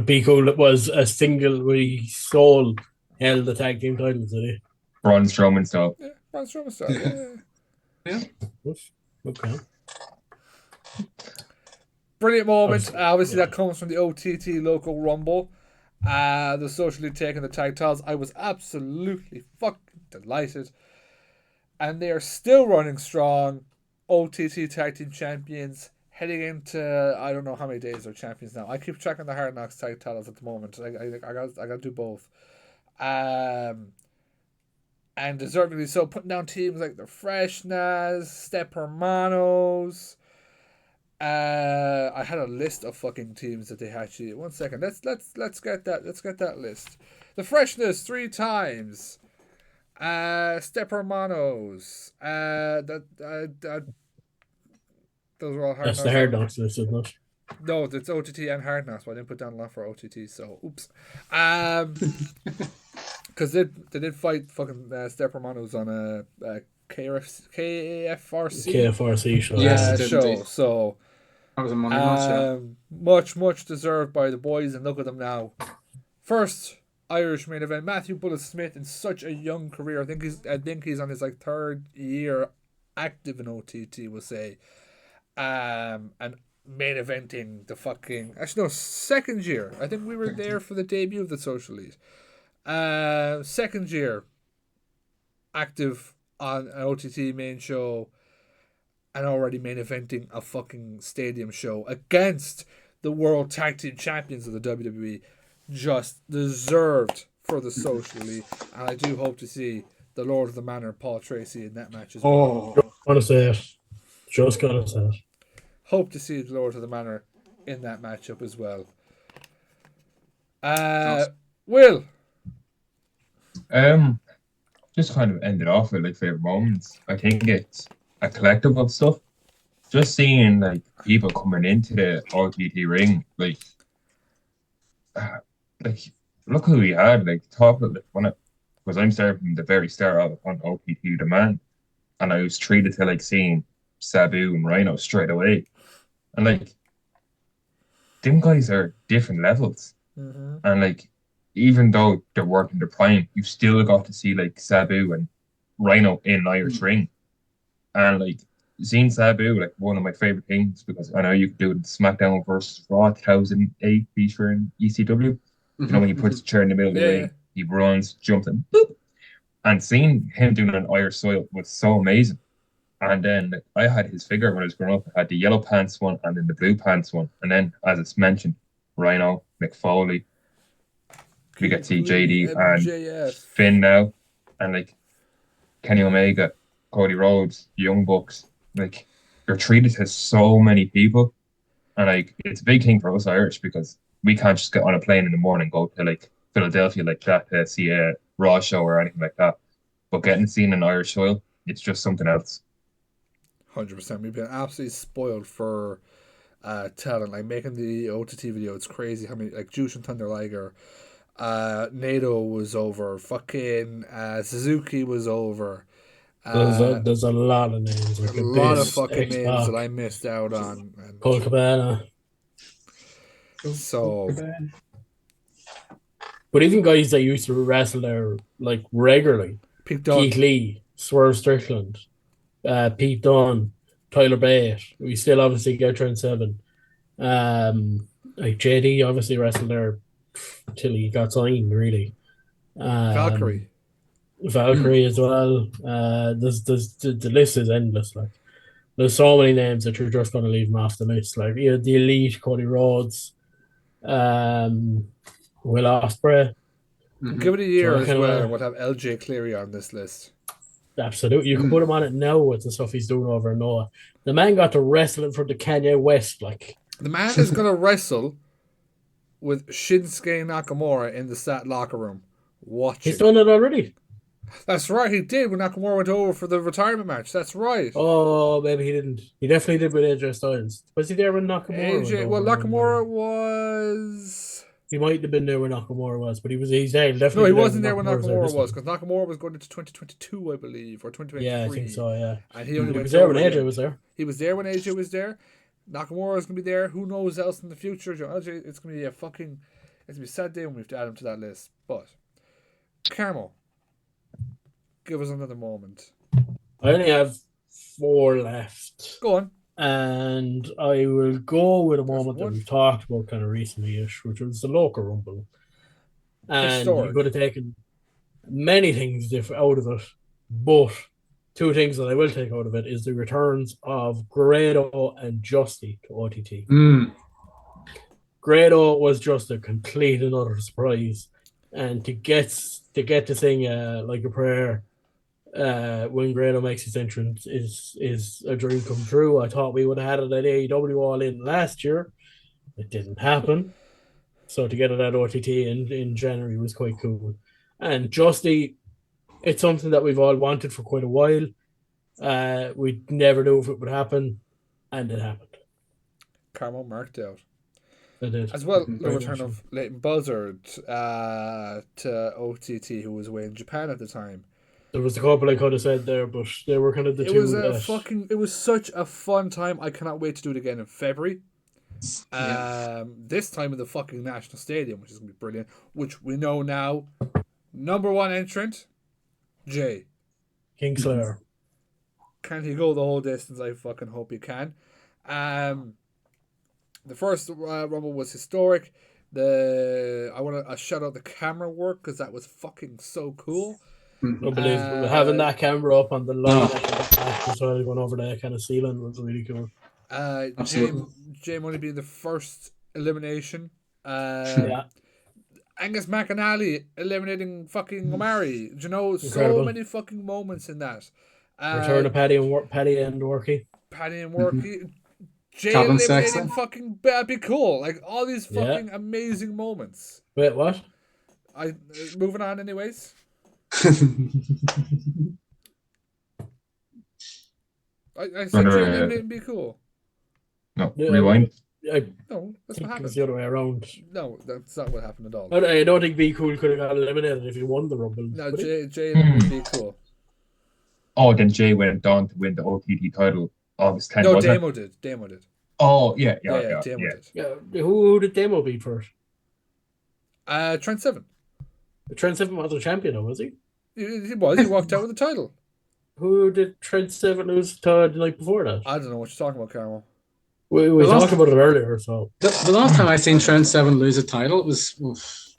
Be Cool was a single where he sole held the tag team titles, did he? Braun Strowman style. Yeah, Braun Strowman style. Yeah. yeah, Okay. Brilliant moment. Obviously, that comes from the OTT local rumble. The socially taking the tag titles. I was absolutely fucking delighted. And they are still running strong. OTT tag team champions heading into, I don't know how many days they're champions now. I keep tracking the Hard Knocks tag titles at the moment. I got to do both. And deservedly so, putting down teams like the Freshness, Step Hermanos. I had a list of fucking teams that they actually. 1 second. Let's get that. Let's get that list. The Freshness 3 times. Step Hermanos. Those were all Hard That's Knocks. the Hard Knocks list, isn't it? No, it's OTT and Hard Knocks, but I didn't put down a lot for OTT. So oops. Because they did fight fucking Step Hermanos on a KFRC show. Yes, it did show. indeed. So that was a money match. much deserved by the boys, and look at them now. First Irish main event, Matthew Bullet Smith in such a young career. I think he's on his like 3rd year active in OTT, we'll say. And main eventing the fucking 2nd year. I think we were there for the debut of the Social Elite. 2nd year active on an OTT main show and already main eventing a fucking stadium show against the World Tag Team Champions of the WWE. Just deserved for the Social Elite, and I do hope to see the Lord of the Manor, Paul Tracy, in that match as well. Gonna say it. Just gonna say it. Hope to see the Lord of the Manor in that matchup as well. Will. Just kind of ended off with like favorite moments. I think it's a collective of stuff. Just seeing like people coming into the OTT ring, like look who we had. Like top of it when because I'm starting from the very start of on OTT demand, and I was treated to like seeing Sabu and Rhino straight away, and like them guys are different levels, and like even though they're working their prime, you still got to see like Sabu and Rhino in Irish ring, and like seeing Sabu, like one of my favorite things, because I know you could do it in SmackDown versus Raw 2008 featuring ECW. You know when he puts the chair in the middle of the ring, he runs, jumps, and boop. And seeing him doing it on Irish soil was so amazing. And then like, I had his figure when I was growing up. I had the yellow pants one and then the blue pants one. And then, as it's mentioned, Rhino, Mick Foley, we get to see JD and Finn now, and like Kenny Omega, Cody Rhodes, Young Bucks. Like you're treated to so many people, and like it's a big thing for us Irish because we can't just get on a plane in the morning and go to like Philadelphia like that to see a Raw show or anything like that. But getting seen in Irish soil, it's just something else. 100%. We've been absolutely spoiled for talent. Like making the OTT video, it's crazy how many like Juice and Thunder Liger, NATO was over, fucking Suzuki was over. There's a lot of names. Like a lot of fucking names that I missed out on. Cole Cabana. So, but even guys that used to wrestle there like regularly, Keith Lee, Swerve Strickland, Pete Dunne, Tyler Bate. We still obviously get Trent Seven. Like JD obviously wrestled there till he got signed. Really, Valkyrie as well. The list is endless. Like there's so many names that you're just going to leave them off the list. Like the Elite, Cody Rhodes. Will Ospreay. Give it a year as well, and we'll have LJ Cleary on this list. Absolutely, you can put him on it now with the stuff he's doing over in Noah. The man got to wrestle in front of Kanye West. Like the man is going to wrestle with Shinsuke Nakamura in the stat locker room. Watch. He's done it already. That's right, he did when Nakamura went over for the retirement match. That's right. Oh, maybe he didn't. He definitely did with AJ Styles. Was he there when Nakamura? Nakamura was. He might have been there when Nakamura was, but he's there. He'll No, definitely he be there wasn't there when Nakamura's there Nakamura this was, time. because Nakamura was going into 2022, I believe, or Yeah, I think 2023. so, yeah. And he only He went was there when over AJ again. was there. He was there when AJ was there. Nakamura is going to be there. Who knows else in the future? It's going to be it's going to be a sad day when we have to add him to that list. But, Carmo, give us another moment. I only have 4 left. Go on. And I will go with a There's moment that one. we've talked about kind of recently-ish, which was the local rumble. And Historic. you could have taken many things out of it, but 2 things that I will take out of it is the returns of Grado and Justy to OTT. Grado was just a complete and utter surprise, and to get to sing like a prayer when Grado makes his entrance is a dream come true. I thought we would have had it at AEW All In last year. It didn't happen. So to get it at OTT in January was quite cool. And Justy, it's something that we've all wanted for quite a while. We never knew if it would happen, and it happened. Carmo marked out. It did. As well, the Very return much of Leighton Buzzard to OTT, who was away in Japan at the time. There was a couple I could have said there, but they were kind of the It two was that... It was such a fun time. I cannot wait to do it again in February. This time in the fucking National Stadium, which is going to be brilliant. Which we know now. Number 1 entrant, Jay. Kingslayer. Can he go the whole distance? I fucking hope he can. The first Rumble was historic. I want to shout out the camera work because that was fucking so cool. Unbelievable. Having that camera up on the line as well, going over the kind of ceiling was really cool. Jay Money being the first elimination. Yeah. Angus McAnally eliminating fucking Omari. You know, Incredible. so many fucking moments in that. Return of Paddy and Worky. Paddy and Worky. Jay Calvin eliminating Sexton. fucking that'd be cool. Like all these fucking amazing moments. Wait, what? Moving on anyways. I said Jay eliminating be cool. No, rewind. No, that's what happened. It's the other way around. No, that's not what happened at all. I don't think Be Cool could have got eliminated if he won the Rumble. No, Jay eliminating be cool. Oh, then Jay went on to win the OTT title August 10th. No, Damo did. Oh, yeah. Damo did. Yeah, who did Damo beat first? Trent Seven. Trent Seven was a champion, though, was he? He was. He walked out with the title. Who did Trent Seven lose to the night before that? I don't know what you're talking about, Carmel. We talked about it earlier, so... The last time I seen Trent Seven lose a title, it was...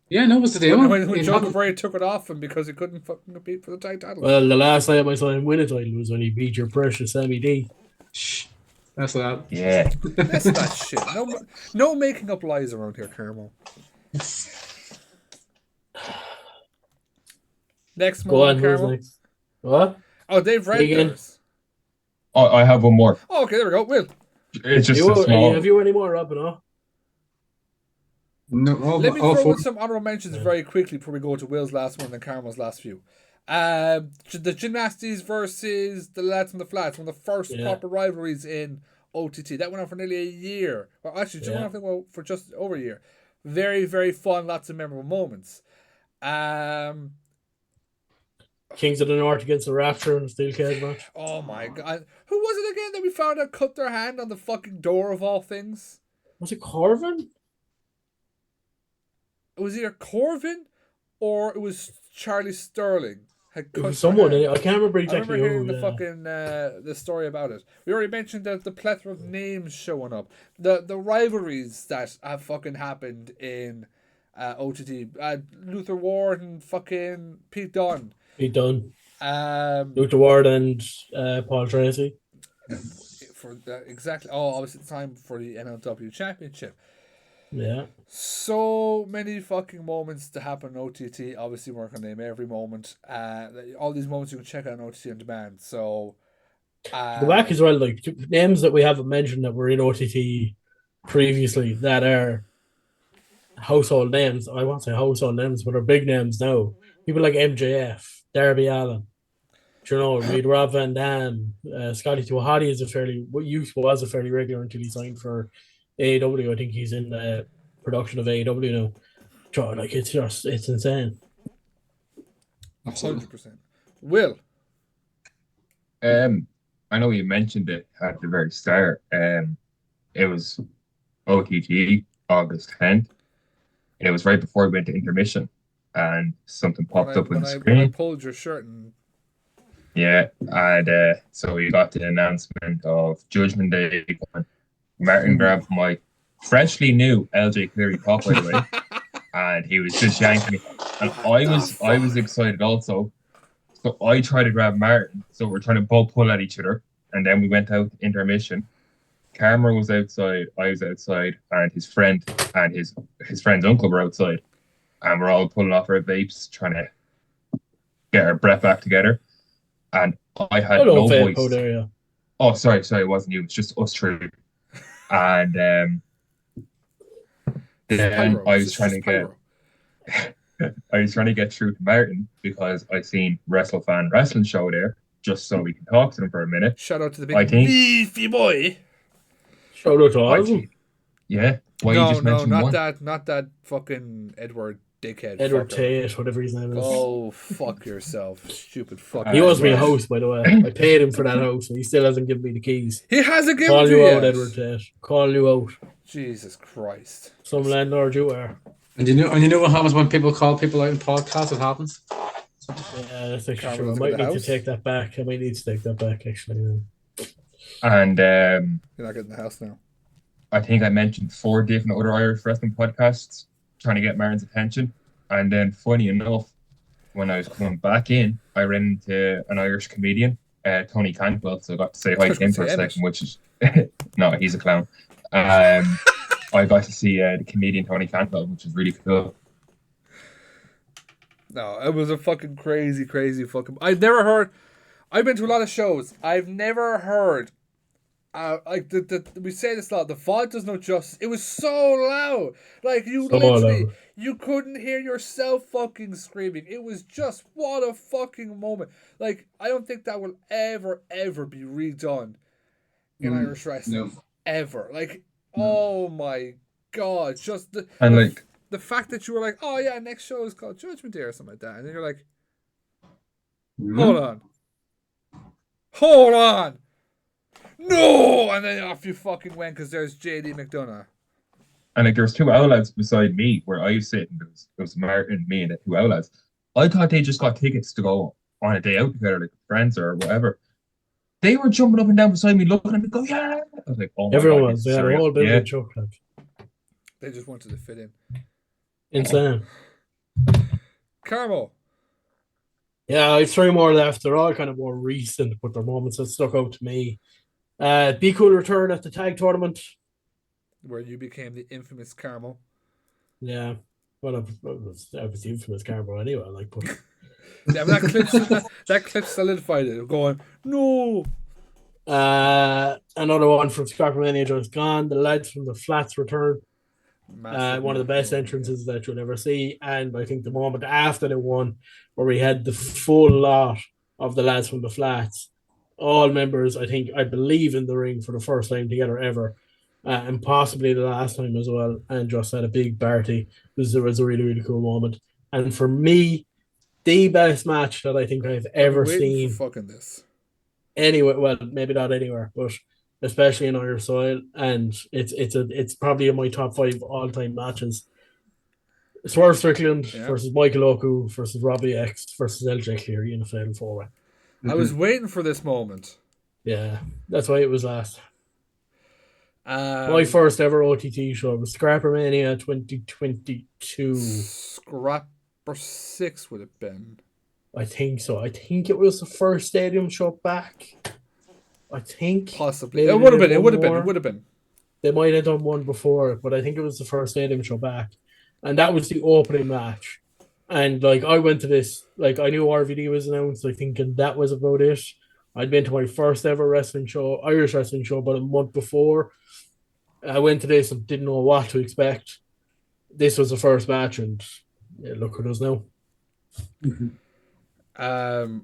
Yeah, no, it was the Damo. When Jungle Bray took it off him because he couldn't fucking compete for the tag title. Well, the last time I saw him win a title was when he beat your precious Sammy D. Shh. That's that. Yeah. That's that shit. No making up lies around here, Carmel. Next Go moment, on, Carmel. who's next? What? Oh, they've read theirs. Oh, I have one more. Oh, okay, there we go. Will. It's just a small... Have you any more, Rob? No? No, Let me throw in some honorable mentions very quickly before we go to Will's last one and Carmel's last few. The Gymnasties versus the Lads from the Flats, one of the first proper rivalries in OTT. That went on for nearly a year. Well, actually, it went on for just over a year. Very, very fun. Lots of memorable moments. Kings of the North against the Rapture in the Steel Cage match. Oh my god. Who was it again that we found out cut their hand on the fucking door of all things? Was it Corvin? It was either Corvin or it was Charlie Sterling. Had cut It was someone. their hand. I can't remember I exactly remember hearing who. the fucking the story about it. We already mentioned that the plethora of names showing up, the rivalries that have fucking happened in OTT. Luther Ward and fucking Pete Dunne. Luther Ward and Paul Tracy. Exactly. Oh, obviously the time for the NLW Championship. Yeah. So many fucking moments to happen on OTT. Obviously, we're not going to name every moment. All these moments you can check out on OTT on demand. So, go back as well, like names that we haven't mentioned that were in OTT previously that are household names. I won't say household names, but are big names now. People like MJF, Darby Allin. You know, Reed Rob Van Dam, Scotty Tuahati was a fairly regular until he signed for AEW. I think he's in production of AEW now. So, like, it's insane. 100%. Will. I know you mentioned it at the very start. It was OTT August 10th. And it was right before we went to intermission, and something popped up on the When I screen. pulled your shirt and Yeah, and so we got the announcement of Judgment Day coming. Martin grabbed my freshly new LJ Cleary top, by the way, and he was just yanking me. And I was excited also. So I tried to grab Martin. So we're trying to both pull at each other. And then we went out to intermission. Carmo was outside, I was outside, and his friend and his friend's uncle were outside. And we're all pulling off our vapes, trying to get our breath back together. And I had Hello, no vape voice. there, yeah. Oh, sorry, it wasn't you. It's just us three. And then I was trying to get I was trying to get through to Martin because I seen WrestleFan Wrestling Show there, just so we can talk to them for a minute. shout out to the big I think- beefy boy. Shout out to all I of them. think- Yeah. Why you just mentioned not one? not that fucking Edward dickhead. Edward fucker. Tate, whatever his name is. Oh, fuck yourself, stupid fuck. He owes me a right. house, by the way. I paid him for that house, and he still hasn't given me the keys. He hasn't given Call you you yet. out, Edward Tate. Call you out. Jesus Christ. Some landlord you are. And you know what happens when people call people out in podcasts? It happens. Yeah, that's actually Carmo true. I doesn't might get the need to house? take that back. Actually. Yeah. And You're not getting the house now. I think I mentioned 4 different other Irish wrestling podcasts trying to get Martin's attention. And then, funny enough, when I was coming back in, I ran into an Irish comedian, Tony Cantwell. So I got to say hi to him for a second, which is no, he's a clown. I got to see the comedian Tony Cantwell, which is really cool. No, it was a fucking crazy fucking. I've never heard. I've been to a lot of shows. I've never heard. Like we say this a lot. The font does no justice. It was so loud. Like you So literally, loud. you couldn't hear yourself fucking screaming. It was just what a fucking moment. Like I don't think that will ever be redone in Irish wrestling ever. Like oh my god, just the fact that you were like, oh yeah, next show is called Judgment Day or something like that, and then you're like, hold on, no, and then off you fucking went because there's JD McDonough. And like there was 2 outlads beside me where I was sitting. There was Martin, me, and the 2 outlads. I thought they just got tickets to go on a day out together, like friends or whatever. They were jumping up and down beside me, looking at me, go, yeah. I was like, oh my Everyone god, was. this They is had a surreal. whole bit Yeah. of a chocolate. They just wanted to fit in. Insane. Carmo. Yeah, I have 3 more left. They're all kind of more recent, but they're moments that stuck out to me. Be Cool return at the tag tournament. Where you became the infamous Carmo. Yeah. Well, I was the infamous Carbo anyway. Like, but Yeah, but that clip solidified it. Going, no. another one from Scrappermania just gone. The lads from the Flats return. Massive One of the best entrances that you'll ever see. And I think the moment after the one where we had the full lot of the lads from the Flats, all members, I believe, in the ring for the first time together ever. And possibly the last time as well, and just had a big party. It was a really cool moment. And for me, the best match that I think I've ever seen. For fucking this. Anywhere, well, maybe not anywhere, but especially in Irish soil, and it's probably in my top 5 all-time matches. Swerve Strickland versus Michael Oku versus Robbie X versus LJ Cleary in a fatal 4-way. I was waiting for this moment. Yeah, that's why it was last. My first ever OTT show was Scrappermania 2022. Scrapper 6 would have been. I think so. I think it was the first stadium show back. I think possibly it would have been. They might have done one before, but I think it was the first stadium show back, and that was the opening match. And like I went to this, like I knew RVD was announced. I think, and that was about it. I'd been to my first ever wrestling show, Irish wrestling show, about a month before. I went to this and didn't know what to expect. This was the first match, and look at us now.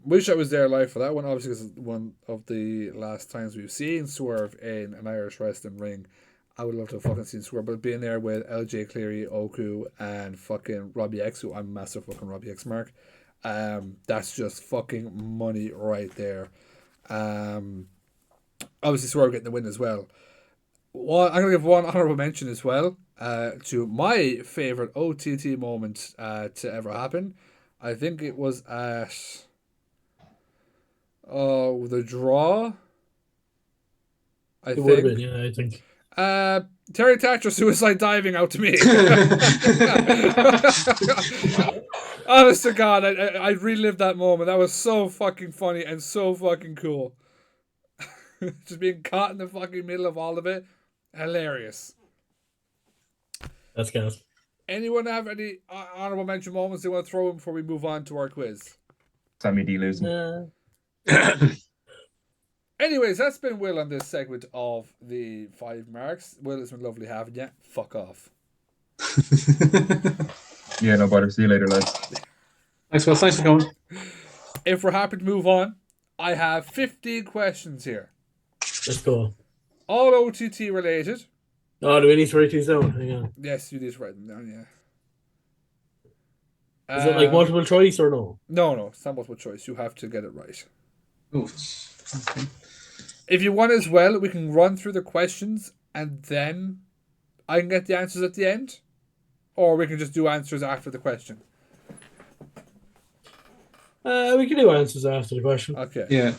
Wish I was there live for that one. Obviously, this is one of the last times we've seen Swerve in an Irish wrestling ring. I would love to have fucking seen score, but being there with LJ Cleary, Oku, and fucking Robbie X, who I'm a massive fucking Robbie X mark, that's just fucking money right there. Obviously, Swerve getting the win as well. I'm gonna give one honorable mention as well to my favorite OTT moment to ever happen. I think it was at the draw. It would have been, yeah, I think. Terry Thatcher suicide diving out to me. Honest to God, I relived that moment. That was so fucking funny and so fucking cool. Just being caught in the fucking middle of all of it. Hilarious. That's good. Anyone have any honorable mention moments they want to throw in before we move on to our quiz? Sammy D losing. Anyways, that's been Will on this segment of the Five Marks. Will, it's been lovely having you. Fuck off. Yeah, no bother. See you later, lads. Thanks, Will. Thanks for coming. If we're happy to move on, I have 15 questions here. Let's go. All OTT related. Oh, do we need to write these down? Hang on. Yes, you need to write them down, yeah. Is it like multiple choice or no? No, it's not multiple choice. You have to get it right. Oh, okay. If you want as well, we can run through the questions and then I can get the answers at the end. Or we can just do answers after the question. We can do answers after the question. Okay. Yeah.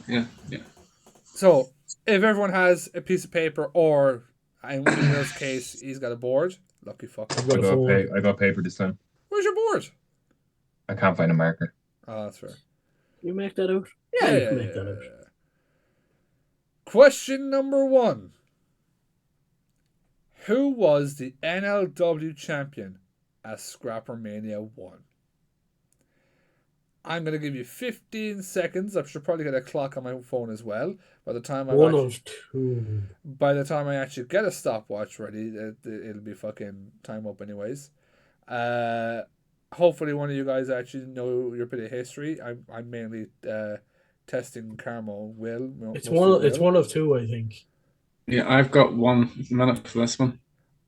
So, if everyone has a piece of paper or, in Will's case, he's got a board. Lucky fuck. I got paper this time. Where's your board? I can't find a marker. Oh, that's fair. You make that out? Yeah, you can make that out. Question number 1. Who was the NLW champion at Scrapper Mania 1? I'm going to give you 15 seconds. I should probably get a clock on my phone as well. By the time By the time I actually get a stopwatch ready, it'll be fucking time up anyways. Hopefully one of you guys actually know your bit of history. I'm mainly testing Carmo. Will. It's one of two, I think. Yeah, I've got 1 minute for this one.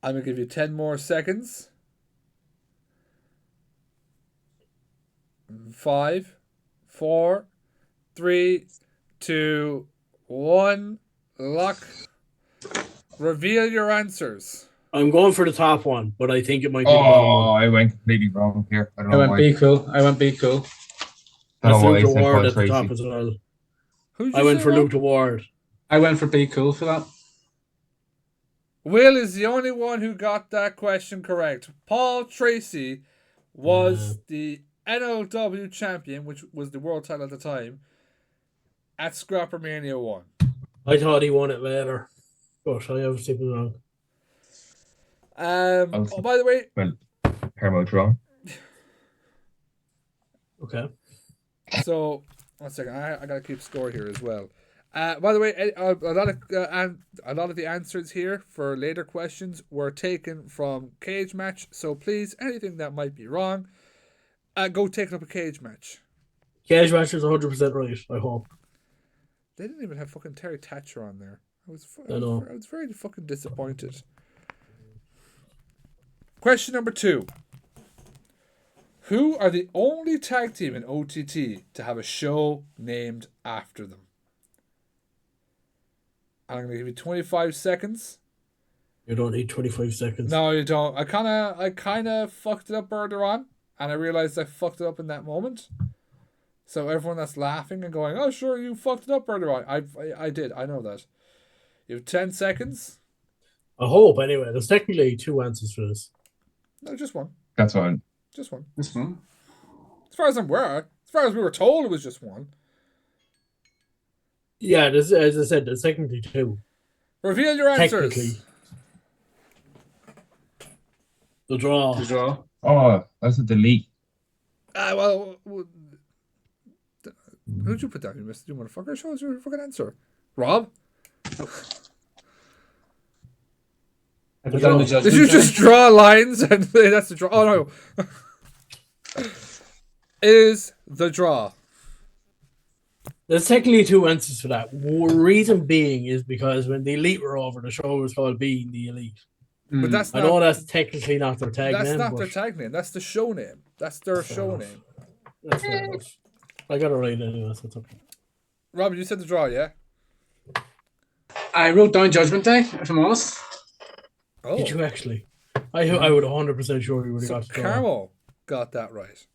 I'm going to give you 10 more seconds. 5, 4, 3, 2, 1. Luck. Reveal your answers. I'm going for the top one, but I think it might be the bottom one. I went completely wrong here. I don't know why. Be cool. I went be cool. That's why I Luke said Ward Paul at the top Tracy. as well. Who'd I you went say, for Rob? Luke Ward. I went for be cool for that. Will is the only one who got that question correct. Paul Tracy was the NLW champion, which was the world title at the time, at Scrapper Mania 1. I thought he won it later, but I obviously was wrong. Oh, by the way, Well, Carmo draw. Okay. so 1 second, I gotta keep score here as well. By the way, a lot of the answers here for later questions were taken from Cage Match. So please, anything that might be wrong, go take up a Cage Match. Cage Match is 100% right, I hope. They didn't even have fucking Terry Thatcher on there. I was very fucking disappointed. Question number 2. Who are the only tag team in OTT to have a show named after them? I'm going to give you 25 seconds. You don't need 25 seconds. No, you don't. I kind of fucked it up earlier on, and I realized I fucked it up in that moment. So everyone that's laughing and going, "Oh, sure, you fucked it up earlier on." I did. I know that. You have 10 seconds. I hope, anyway. There's technically 2 answers for this. No, just one. That's one. Just one. This one. As far as I'm aware, as far as we were told, it was just one. Yeah, as I said, there's technically 2. Reveal your answers. Technically. The draw. The draw. Oh, that's a delete. Well, who'd you put down? You motherfucker. Show us your fucking answer. Rob? I put down the judgment. Did you just draw lines and say that's the draw? Oh, no. Is the draw. There's technically two answers for that. Reason being is because when the Elite were over, the show was called Being the Elite. But that's I not know that's technically not their tag that's name, not but their tag name. That's the show name. That's their fair show enough. name. That's fair enough. I got it right anyway, so it's okay. Robert, you said the draw, yeah? I wrote down Judgment Day, if I'm honest. Oh. Did you actually? I would 100% sure you would have So got the draw. Carmo got that right.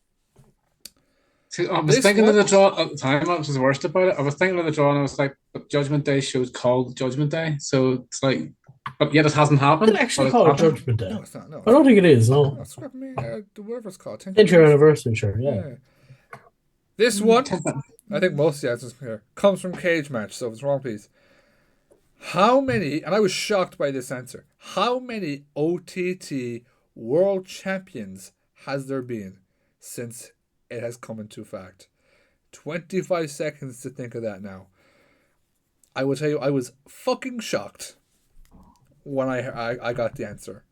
See, I was This thinking one- of the draw at the time. I was worst about it. I was thinking of the draw, and I was like, "But Judgment Day show's called Judgment Day, so it's like, but yet it hasn't happened." Did it actually But call it happened. Judgment Day? No, it's not. No, I don't think it is, no. no, scrap me. Whatever it's called. 10th anniversary, sure, yeah. This one, I think most of the answers here, comes from Cage Match, so if it's wrong, please. How many, and I was shocked by this answer, how many OTT World Champions has there been since it has come into fact? 25 seconds to think of that now. I will tell you, I was fucking shocked when I got the answer.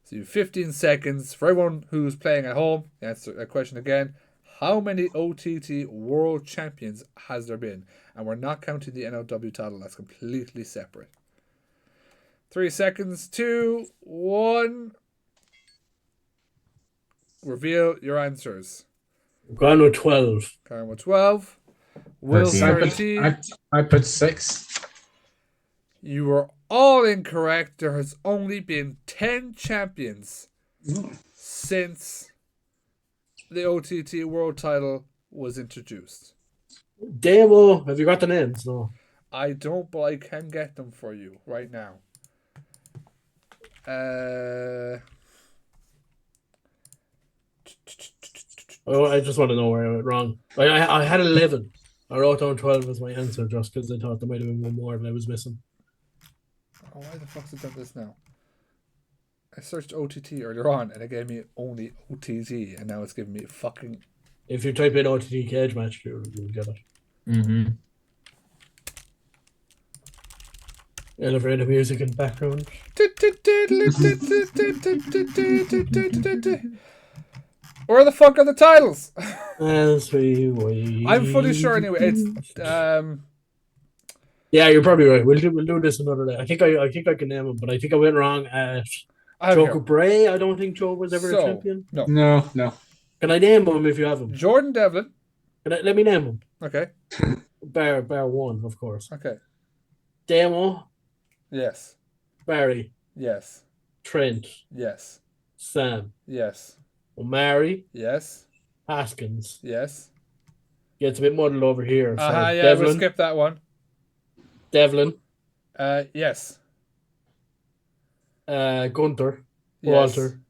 So you have 15 seconds for everyone who's playing at home. Answer that question again. How many OTT World Champions has there been? And we're not counting the NLW title. That's completely separate. 3 seconds. 2, 1. Reveal your answers. I'm going with 12. Karen with 12. Will 13. 13. I put 6. You were all incorrect. There has only been 10 champions since the OTT World title was introduced. Demo, have you got the names? No. I don't, but I can get them for you right now. Oh, I just want to know where I went wrong. I had 11. I wrote down 12 as my answer just because I thought there might have been one more that I was missing. Oh, why the fuck's it done this now? I searched OTT earlier on and it gave me only OTT and now it's giving me fucking... If you type in OTT Cage Match, you'll get it. Mm-hmm. Elevator music in the background. Where the fuck are the titles? As we wait. I'm fully sure anyway. It's Yeah, you're probably right. We'll do this another day. I think I can name them, but I think I went wrong at Joker Bray. I don't think Joe was ever a champion. No. No. Can I name them if you have them? Jordan Devlin. Let me name them. Okay. Bar one, of course. Okay. Demo. Yes. Barry. Yes. Trent. Yes. Sam. Yes. O'Mari. Yes. Haskins. Yes. Gets a bit muddled over here. So Yeah, Devlin. we'll skip that one. Devlin. Yes. Gunther. Yes. Walter.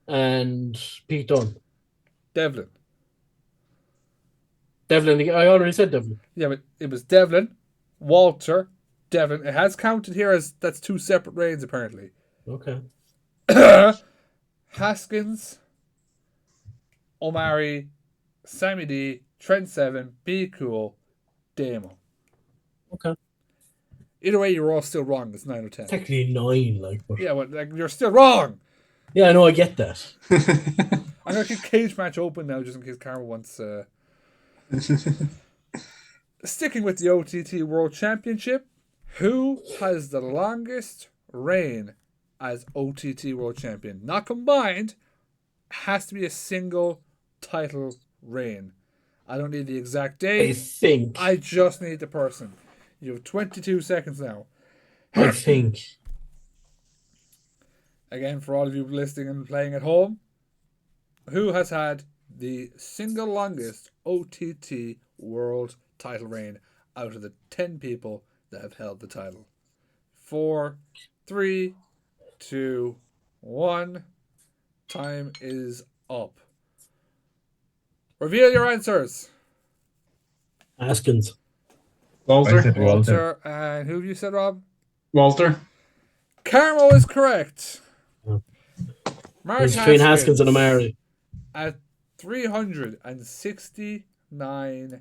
And Pete Dunne. Devlin. Devlin. I already said Devlin. Yeah, but it was Devlin, Walter, Devlin. It has counted here as that's two separate reigns apparently. Okay. Haskins, O'Mari, Sammy D, Trent Seven, Be Cool, Damo. Okay. Either way, you're all still wrong. It's 9 or 10. Technically 9, like. But... Yeah, well, you're still wrong. Yeah, I know. I get that. I'm gonna keep Cage Match open now, just in case Carmo wants. Sticking with the OTT World Championship, who has the longest reign as OTT World Champion? Not combined. Has to be a single title reign. I don't need the exact date. I just need the person. You have 22 seconds now. I think. Again, for all of you listening and playing at home, who has had the single longest OTT World title reign out of the 10 people that have held the title? 4, 3, 2, 1. Time is up. Reveal your answers. Haskins. Walter. And who have you said, Rob? Walter. Carmo is correct. Mark It's between Haskins and O'Mari. At 369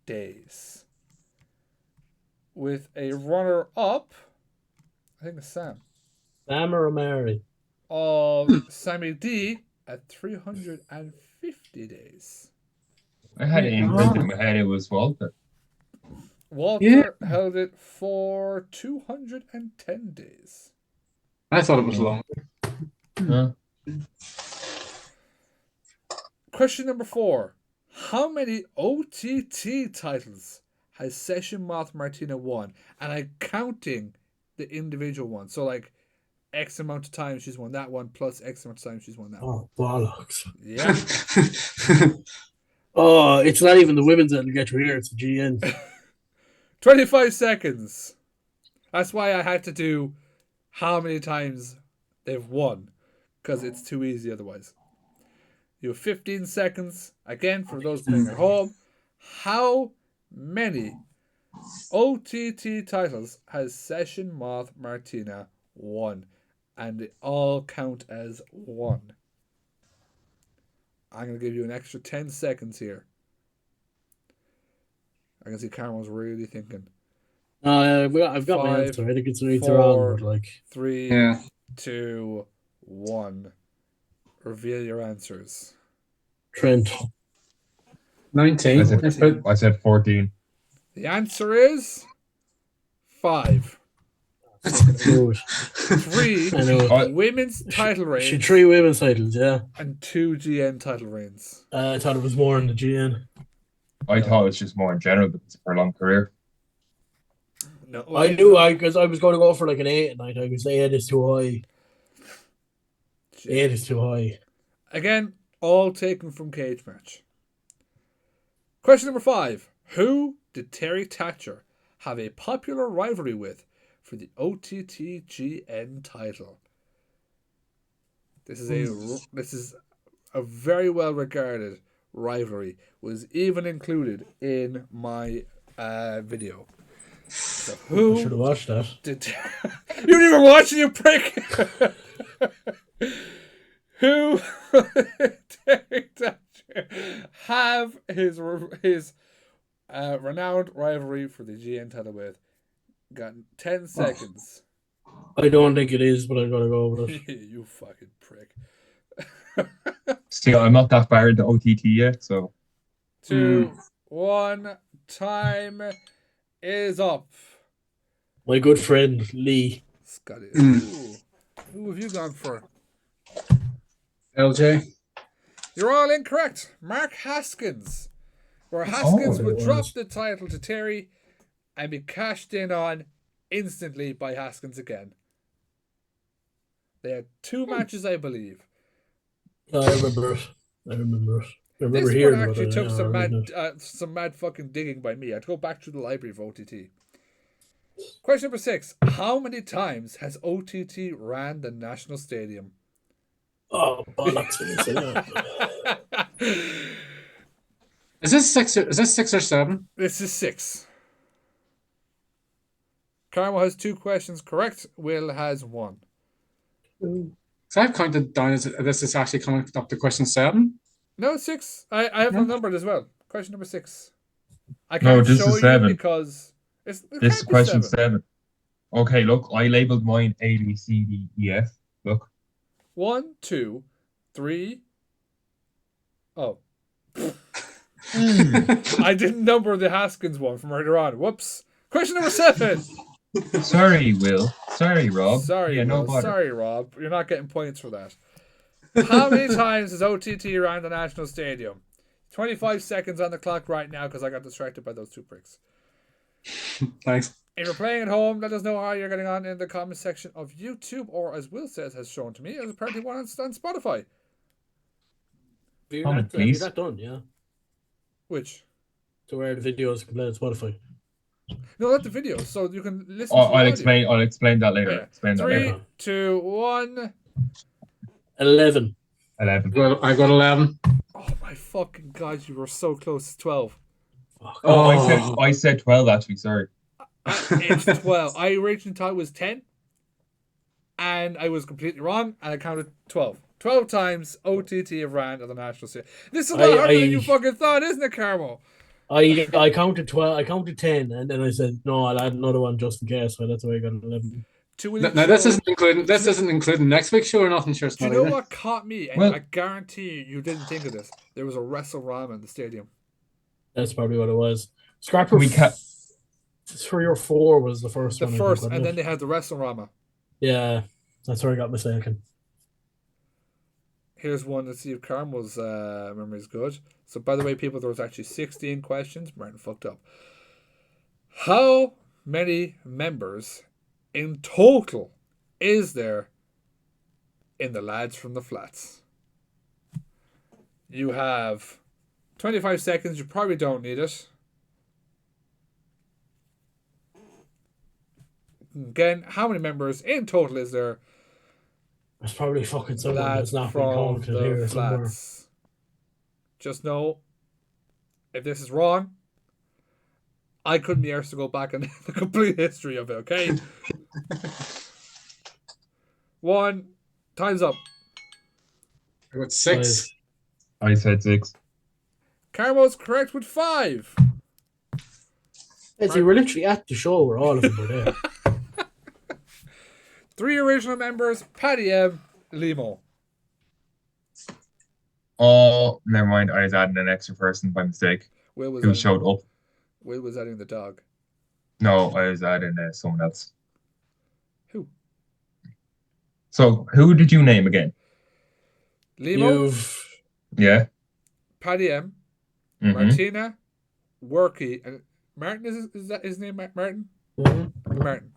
days. With a runner-up, I think it's Sam. Sam or O'Mari? Of Sammy D at 350 days. I had it imprinted in my head. It was Walter. Walter held it for 210 days. I thought it was long. Huh? Question number 4. How many OTT titles has Session Moth Martina won? And I'm counting the individual ones. So, like, X amount of times she's won that one, plus X amount of times she's won that one. Oh, bollocks. Yeah. Oh, it's not even the women's that'll get you here. It's the GN. 25 seconds. That's why I had to do how many times they've won. Because it's too easy otherwise. You have 15 seconds. Again, for those playing at home. How many OTT titles has Session Moth Martina won? And they all count as one. I'm going to give you an extra 10 seconds here. I can see Carmo's really thinking. I've got 5, my answer. I think it's right 4, wrong, but like 3, 2, 1. Reveal your answers. Trent. 19. I said 14. The answer is 5. Good. 3 I know. women's title reigns. She 3 women's titles, yeah. And 2 GN title reigns. I thought it was more in the GN. I thought it was just more in general because of her long career. No, I knew because I was going to go for like an 8 tonight. I was 8 is too high. 8 is too high. Again, all taken from Cage Match. Question number 5. Who did Terry Thatcher have a popular rivalry with for the OTT GN title? This is a very well regarded rivalry. Was even included in my video. So who I should have watched that. You didn't even watch it, you prick! Who Terry Thatcher have his renowned rivalry for the GN title with? Got 10 seconds. I don't think it is, but I'm going to go with it. You fucking prick. Still, I'm not that far into OTT yet, so. 2, 1, time is up. My good friend, Lee. Scotty. Who have you gone for? LJ. You're all incorrect. Mark Haskins. Where Haskins would drop the title to Terry and be cashed in on instantly by Haskins again. They had 2 matches, I believe. I remember it. I remember This hearing one actually about it. took some mad fucking digging by me. I had to go back through the library of OTT. Question number 6. How many times has OTT ran the National Stadium? Oh, bollocks. Is this 6 or 7? This is 6. Carmo has 2 questions correct. Will has 1. So I've counted down as this is actually coming up to question 7. No, it's 6. I have them numbered as well. Question number 6. I No, can't this show is 7. you because this This is question 7. Okay, look, I labeled mine A, B, C, D, E, F. Look. 1, 2, 3. Oh. I didn't number the Haskins one from earlier on. Whoops. Question number 7. Sorry, Will. Sorry, Rob. Sorry, Yeah, no Will. bother. Sorry, Rob. You're not getting points for that. How many times has OTT ran the National Stadium? 25 seconds on the clock right now because I got distracted by those 2 pricks. Thanks. If you're playing at home, let us know how you're getting on in the comment section of YouTube, or as Will says, has shown to me, as apparently one on Spotify. Comment, Have you please. that done, yeah? Which? To where the videos can play on Spotify. No, not the video, so you can listen to the I'll audio. explain that later. Yeah. Explain that 3, later. 2, 1. 11. 11. I got 11. Oh my fucking god, you were so close to 12. Oh, I said 12 actually, sorry. It's 12. I originally thought it was 10. And I was completely wrong, and I counted 12. 12 times OTT have ran at the National Stadium. This is a lot harder than you fucking thought, isn't it, Carmo? I counted 12. I counted 10, and then I said no. I'll add another one just in case. So that's why I got 11. Now this isn't including next week's show or nothing. Sure, it's do you not know either. what caught me? And I guarantee you didn't think of this. There was a WrestleRama in the stadium. That's probably what it was. Scrapper We ca- 3 or 4 was the first The one. first, I think, and wasn't then it? they had the WrestleRama. Yeah, that's where I got mistaken. Here's one to see if Carmo's memory is good. So, by the way, people, there was actually 16 questions. Martin fucked up. How many members in total is there in the Lads from the Flats? You have 25 seconds. You probably don't need it. Again, how many members in total is there? There's probably fucking someone Lads that's not been from counted the here somewhere. Flats. Just know, if this is wrong, I couldn't be arsed to go back and the complete history of it, okay? 1, time's up. I got 6. I said 6. Carmo's correct with 5. As you were literally at the show where all of them were there. 3 original members, Paddy M, Limo. Oh, never mind. I was adding an extra person by mistake Will was who adding, showed up. Will was adding the dog. No, I was adding someone else. Who? So, who did you name again? Limo, Yeah. Paddy M, Mhm. Martina, Worky, and Martin, is that his name, Martin? Mm-hmm. Martin.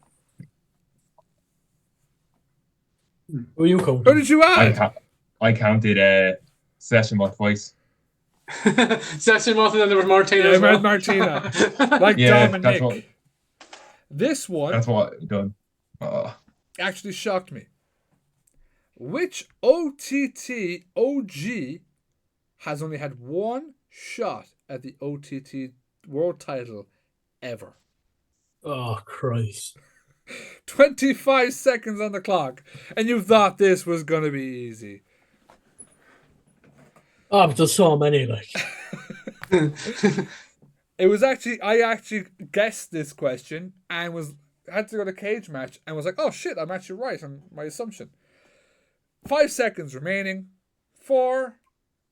Who you counting? Who did you add? I counted Session Mod twice. Session Moth, and then there was Martina Yeah, as well. Martina. Like Yeah, Dominic. This one that's what I done. actually shocked me. Which OTT OG has only had one shot at the OTT world title ever? Oh, Christ. 25 seconds on the clock, and you thought this was going to be easy. Oh, but there's so many, like. It was actually, I actually guessed this question and had to go to Cage Match and was like, oh shit, I'm actually right on my assumption. 5 seconds remaining. 4.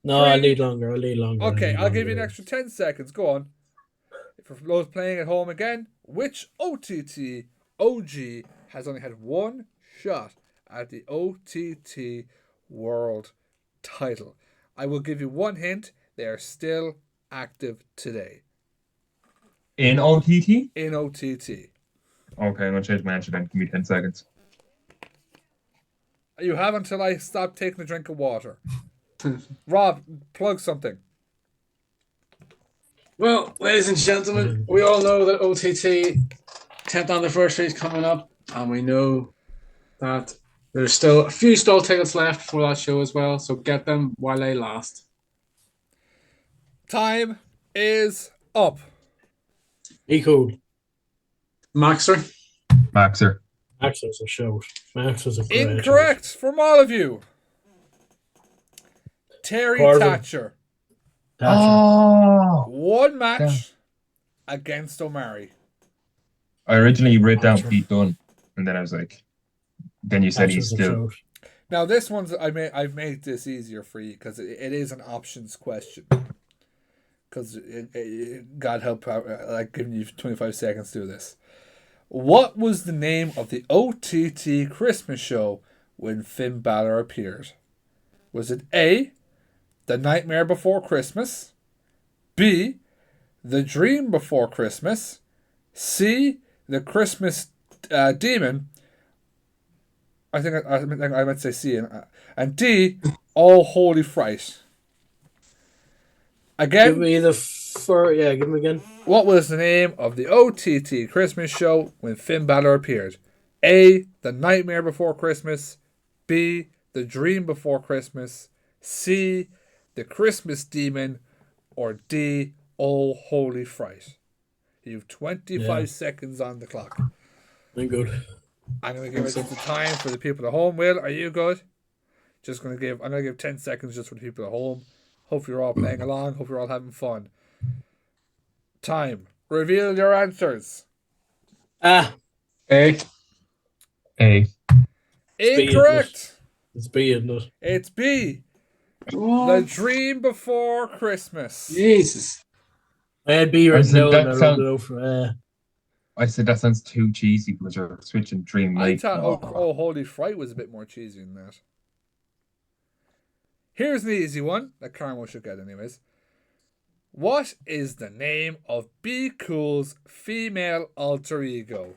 No, 3. I'll need longer. Okay, I'll give you an extra 10 seconds. Go on. For those playing at home again, which OTT OG has only had one shot at the OTT World title? I will give you one hint. They are still active today. In OTT? In OTT. Okay, I'm going to change my answer then. Give me 10 seconds. You have until I stop taking a drink of water. Rob, plug something. Well, ladies and gentlemen, we all know that OTT 10th anniversary is coming up, and we know that there's still a few stall tickets left for that show as well, so get them while they last. Time is up. Be cool. Maxer. Maxer. Maxer's a shout. Max was a great Incorrect from all of you. Terry Corbin. Thatcher. Oh! One match against O'Mari. I originally wrote down Pete Dunne, and then I was like, then you said he's still. Now this one's I've made this easier for you because it is an options question. Because God help, like giving you 25 seconds to do this. What was the name of the OTT Christmas show when Finn Balor appeared? Was it A, The Nightmare Before Christmas, B, The Dream Before Christmas, C, The Christmas Demon, I think I might say C, and D, Oh Holy Fright? Again, give me give me again. what was the name of the OTT Christmas show when Finn Balor appeared? A, The Nightmare Before Christmas, B, The Dream Before Christmas, C, The Christmas Demon, or D, Oh Holy Fright? You have 25 seconds on the clock. I'm good. I'm going to give it the time for the people at home. Will, are you good? I'm going to give 10 seconds just for the people at home. Hope you're all playing along. Hope you're all having fun. Time. Reveal your answers. A. Incorrect. It's B, isn't it? It's B. What? The Dream Before Christmas. Jesus. I had B I written said down. that I wrote sound- it out for. I said that sounds too cheesy because you're switching Dream I Night. thought Holy Fright was a bit more cheesy than that. Here's an easy one that Carmo should get anyways. What is the name of Be Cool's female alter ego?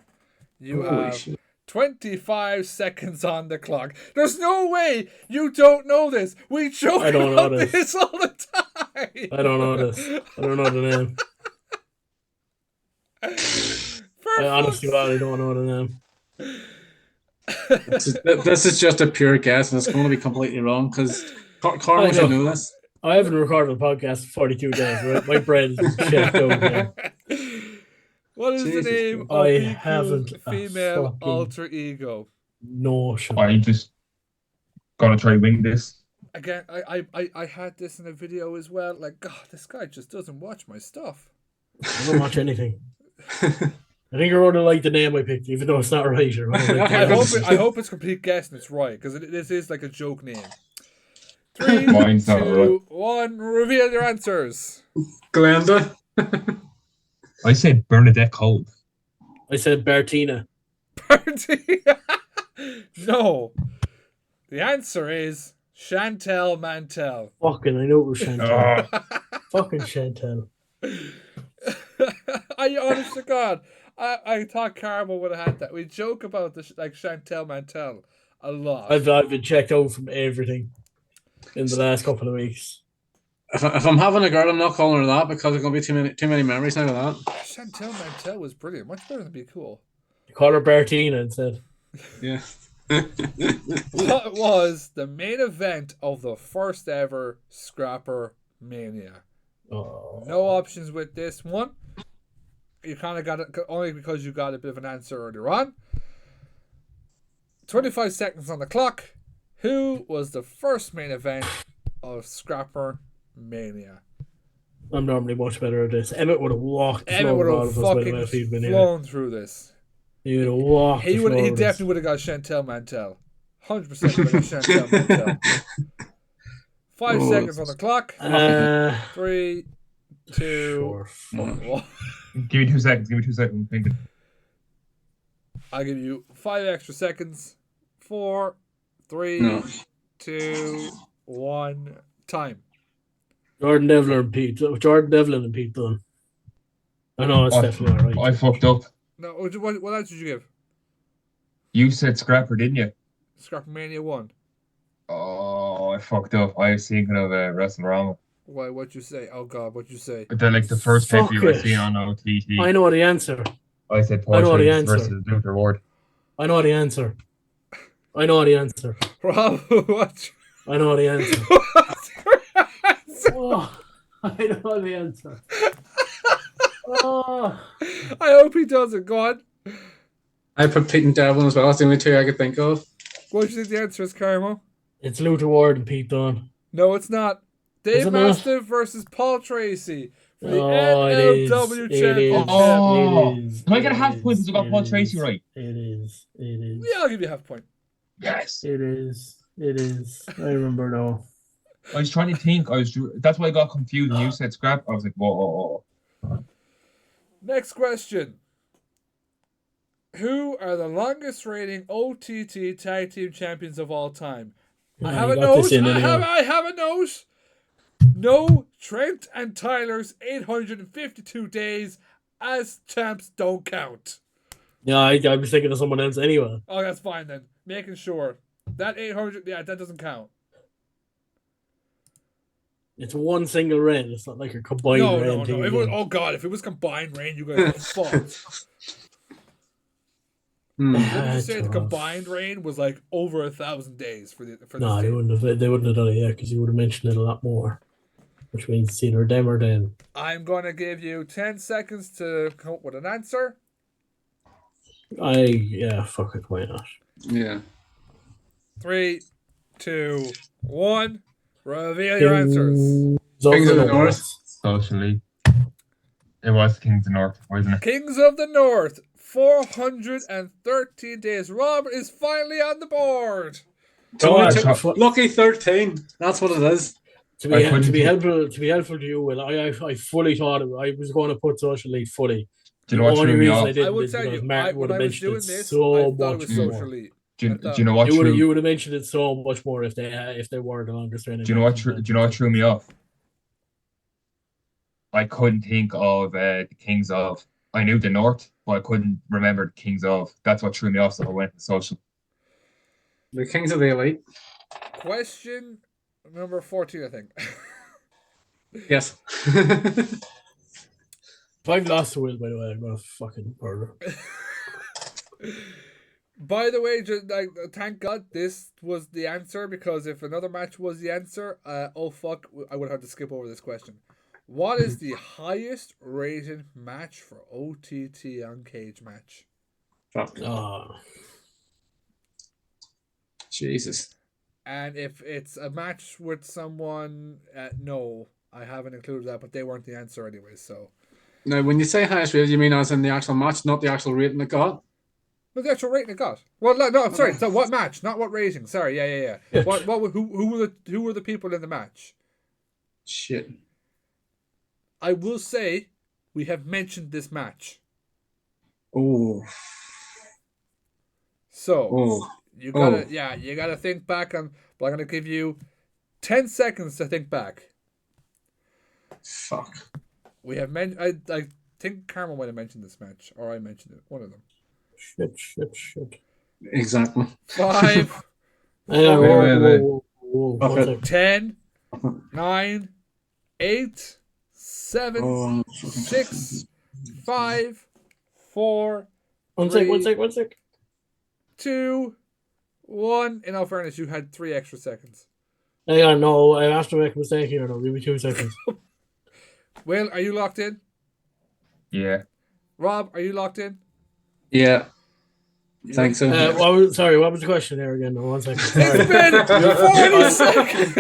You Holy have shit. 25 seconds on the clock. There's no way you don't know this. We joke I don't know about this. all the time. I don't know this. I don't know the name. I honestly, God, I don't know the name. This is just a pure guess, and it's going to be completely wrong because Carmo should know this. I haven't recorded a podcast for 42 days, right? My brain has been checked out now. What is Jesus the name Christ. of I Be Cool's haven't a female fucking alter ego? notion. I just gotta try wing this. Again, I had this in a video as well. Like, God, this guy just doesn't watch my stuff. I don't watch anything. I think I wrote it like the name I picked, even though it's not right. Or I hope it's complete guess and it's right, because this is like a joke name. 3, Mine's not 2, 1, reveal your answers. Glenda. I said Bernadette Cole. I said Bertina. No. The answer is Chantel Mantel. Fucking, I know it was Chantel. Oh, Fucking Chantel. I honest to God, I thought Carmo would have had that. We joke about this like Chantel Mantel a lot. I've been checked out from everything in the last couple of weeks. If I'm having a girl, I'm not calling her that because there's going to be too many memories now of that. Chantel Mantel was brilliant, much better than Be Cool. Call her Bertina instead. Yeah. What was the main event of the first ever Scrapper Mania? Oh. No options with this one. You kind of got it only because you got a bit of an answer earlier on. 25 seconds on the clock. Who was the first main event of Scrapper Mania? I'm normally much better at this. Emmett would have walked the Emmett floor would with have all of us, by the way, if he'd fucking been here. flown through this. He would have walked the floor He with definitely us. would have got Chantel Mantel. 100% would have got Chantel Mantel. 5 seconds on the clock. 3, 2, Sure. 1. give me 2 seconds. I'm thinking. I'll give you 5 extra seconds. 4, 3, 2, 1. Time. Jordan Devlin and Pete Dunne. I know it's definitely all right. I fucked up. No, what answer did you give? You said Scrapper, didn't you? Scrapper Mania 1. Oh, I fucked up. I was thinking of WrestleRama. Why? What'd you say? Oh God, what'd you say? The first Fuck pay-per-view I it. seen on OTT. I know the answer. I said I know Paul the Travis answer. versus Luther Ward. I know the answer. I know the answer. Rob, what? I know the answer. What's your answer? Oh, I know the answer. Oh. I hope he does it. Go on. I put Pete and Devlin as well. That's the only two I could think of. What do you think the answer is, Carmo? It's Luther Ward and Pete Dunne. No, it's not. Is Dave it not? Mastiff versus Paul Tracy for the Oh, it is. NLW It is. Championship. Oh. It is. Can I get a half It point is. because I got Paul It Tracy is. right? It is. It is. Yeah, I'll give you half a point. Yes. It is. It is. I remember now. I was trying to think. That's why I got confused when you said scrap. I was like, whoa. Next question. Who are the longest reigning OTT tag team champions of all time? I have a note. I have a note. No, Trent and Tyler's 852 days as champs don't count. Yeah, I was thinking of someone else anyway. Oh, that's fine then. Making sure. That 800, yeah, that doesn't count. It's one single reign. It's not like a combined reign. No. If it was, oh God, if it was combined reign, you guys are fucked. Didn't you say the combined reign was like over 1,000 days for the? No, they wouldn't have. They wouldn't have done it yet because you would have mentioned it a lot more. Which means it's either them or them. I'm gonna give you 10 seconds to come up with an answer. Fuck it, why not? Yeah. 3, 2, 1. Reveal your answers. Kings of the North. Socially. It was Kings of the North, wasn't it? Kings of the North. 413 days. Rob is finally on the board. Lucky 13. That's what it is. I couldn't to be think. helpful to you, Will, I fully thought I was going to put Social Elite fully. Do you The know what only threw me reason I off? I didn't will is tell because you, Martin would when have I was mentioned it doing this, I so thought it much was more. socially. Do you know what threw? You would have mentioned it so much more if they were the longest reigning. Do you know what threw me off? I couldn't think of the Kings of. I knew the North, but I couldn't remember the Kings of. That's what threw me off. So I went to social. The Kings of the Elite. Question number 14, I think. Yes. If I've lost to Will, by the way, I'm gonna fucking murder. By the way, just like thank God this was the answer, because if another match was the answer, oh fuck, I would have to skip over this question. What is the highest rated match for OTT on Cage Match? Fuck. Oh, Jesus. And if it's a match with someone, no, I haven't included that, but they weren't the answer anyway. So, Now, when you say highest rated, you mean as in the actual match, not the actual rating it got? but the actual rating it got. Well, no, I'm sorry. So what match? Not what rating. Sorry. Yeah. Who were the people in the match? Shit. I will say we have mentioned this match. Oh. So Oh. you gotta think back on. But I'm gonna give you 10 seconds to think back. Fuck. We have mentioned. I think Carmo might have mentioned this match, or I mentioned it. One of them. shit. Exactly. 5, Hang on, 4, whoa, Fuck one it. sec. 10, 9, 8, 7, Oh, 6, 5, 4, One 3, sec. 2, 1. In all fairness, you had 3 extra seconds. Hang on, no, I have to make a mistake here. No, give me 2 seconds. Will, are you locked in? Yeah. Rob, are you locked in? Yeah. Thanks. So. What was the question there again? No, 1 second. Sorry.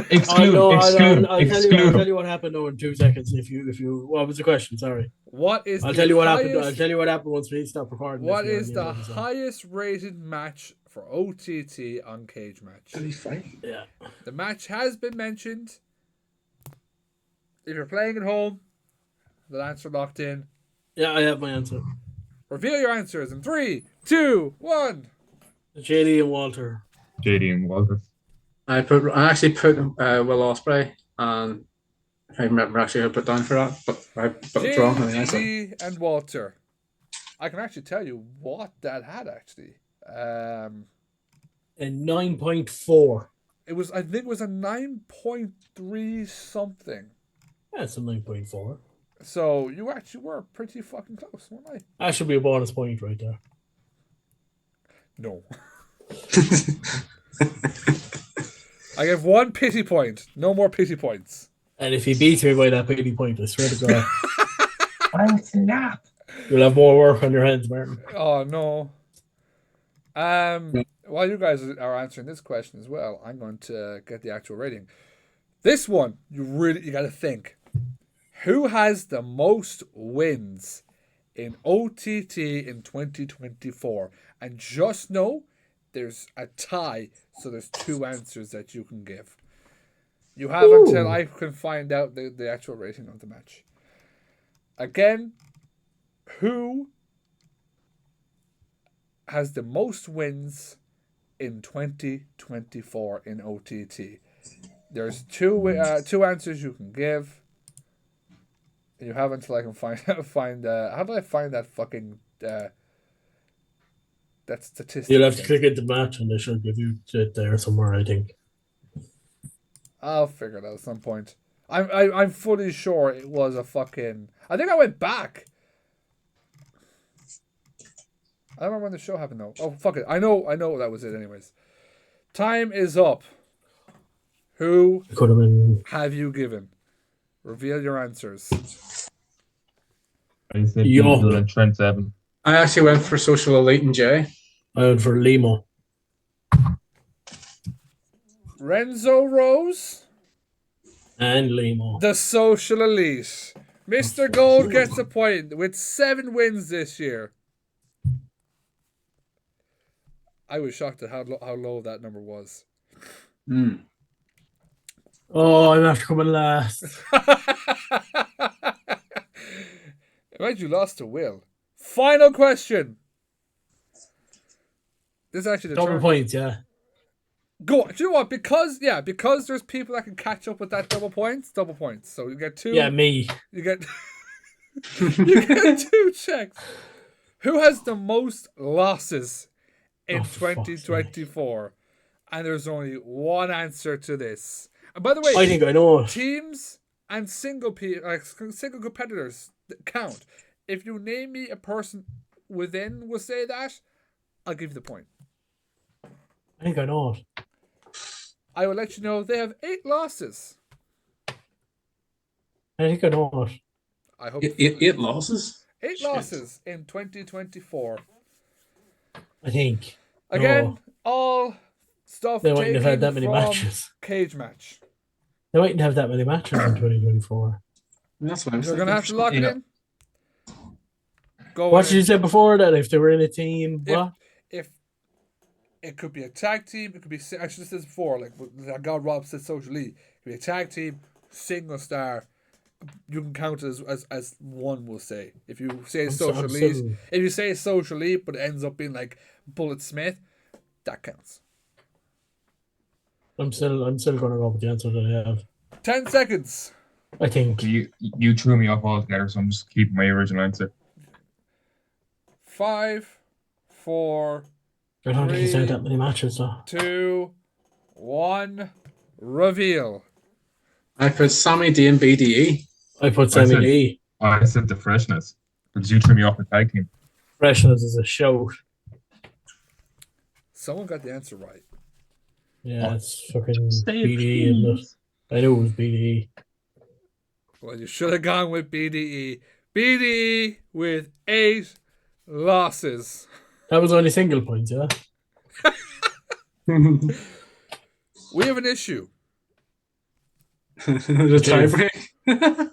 It's been 40 seconds. I'll tell you what happened though in 2 seconds. If you, what was the question? Sorry. What is I'll the tell you what happened. highest? I'll tell you what happened once we stop recording. What if you're is on the other side. highest rated match for OTT on Cage Match? Did he fight? Yeah. The match has been mentioned. If you're playing at home, the answer locked in. Yeah, I have my answer. Reveal your answers in 3, 2, 1. JD and Walter. JD and Walter. I actually put Will Ospreay, and I remember actually I put down for that, but it's wrong. JD and Walter. I can actually tell you what that had actually. And 9.4. I think it was a 9.3 something. That's a 9.4. So you actually were pretty fucking close, weren't I? That should be a bonus point right there. No. I give 1 pity point. No more pity points. And if he beats me by that pity point, I swear to God, I snap. you'll have more work on your hands, Martin. Oh no. While you guys are answering this question as well, I'm going to get the actual rating. This one, you got to think. Who has the most wins in OTT in 2024? And just know there's a tie, so there's 2 answers that you can give. You have until I can find out the actual rating of the match. Again, who has the most wins in 2024 in OTT? There's 2 answers you can give. You have until I can find how do I find that fucking that statistic? You'll have to click into match, and they should give you it there somewhere, I think. I'll figure it out at some point. I'm fully sure it was a fucking. I think I went back. I don't remember when the show happened though. Oh fuck it! I know that was it. Anyways, time is up. Who Could have been. have you given? Reveal your answers. I said Yo. Diesel and Trent Seven. I actually went for Social Elite and Jay. I went for Limo. Renzo Rose, And Limo. the Social Elite. Mr. Gold gets a point with 7 wins this year. I was shocked at how low that number was. Oh, I'm after coming last. Right, you lost to Will. Final question. This is actually the Double turn. points, yeah. Go. Do you know what? Because there's people that can catch up with that double points. So you get two. Yeah, me. You get you get 2 checks. Who has the most losses in For fuck's sake. 2024? And there's only one answer to this. And by the way, I think I know it. teams and single competitors count. If you name me a person within will say that, I'll give you the point. I think I know it. I will let you know they have 8 losses. I think I know it. I hope 8 losses? 8 Shit. losses in 2024. I think. Again, No. all stuff They mightn't have had taken that many from matches. Cage Match. They mightn't have that many matches in 2024. That's what I'm You're saying. gonna have to lock it in. Go What in. did you say before that? If they were in a team, what? If it could be a tag team, it could be. I should have said this before. Like God, Rob said, Social League. It could be a tag team, single star. You can count it as one will say. If you say Social League, if you say Social League, but it ends up being like Bullet Smith, that counts. I'm still going to go with the answer that I have. 10 seconds. I think. You threw me off altogether, so I'm just keeping my original answer. 5, 4, I don't think he's had 3, that many matches though. 2, 1. Reveal. I put Sammy D and BDE. I put Sammy D. I said the freshness, because you threw me off the tag team. Freshness is a shout. Someone got the answer right. Yeah, it's fucking BDE, isn't it? I knew it was BDE. Well, you should have gone with BDE. BDE with 8 losses. That was only single points, yeah? We have an issue. The tiebreak.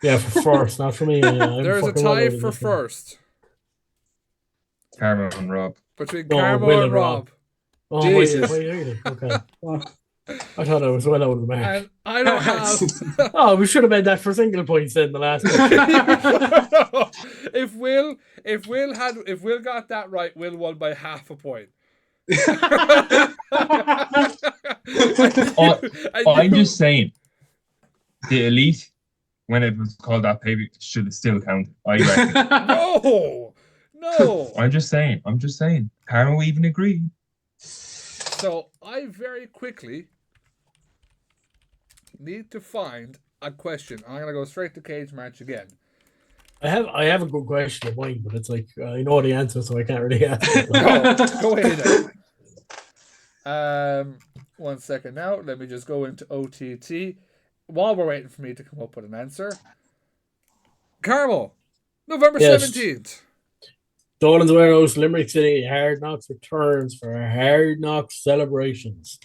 Yeah, for first, not for me. There's a tie for first. Carmo and Rob. Between No, Carmo Will and Rob. Oh, Jesus. wait, really? Okay. I thought I was well out of the mark. And I don't have... Oh, we should have made that for single points then the last one. If Will got that right, Will won by half a point. I'm just saying, the Elite, when it was called that pay, should have still counted. I reckon. No. I'm just saying. Carmo even agreed. So I very quickly need to find a question. I'm gonna go straight to Cage Match again. I have a good question in mind, but it's like I know the answer, so I can't really ask it. Go ahead. 1 second now. Let me just go into OTT while we're waiting for me to come up with an answer. Carmo, November 17th. Dolan's Warehouse, Limerick City, Hard Knocks returns for Hard Knocks celebrations.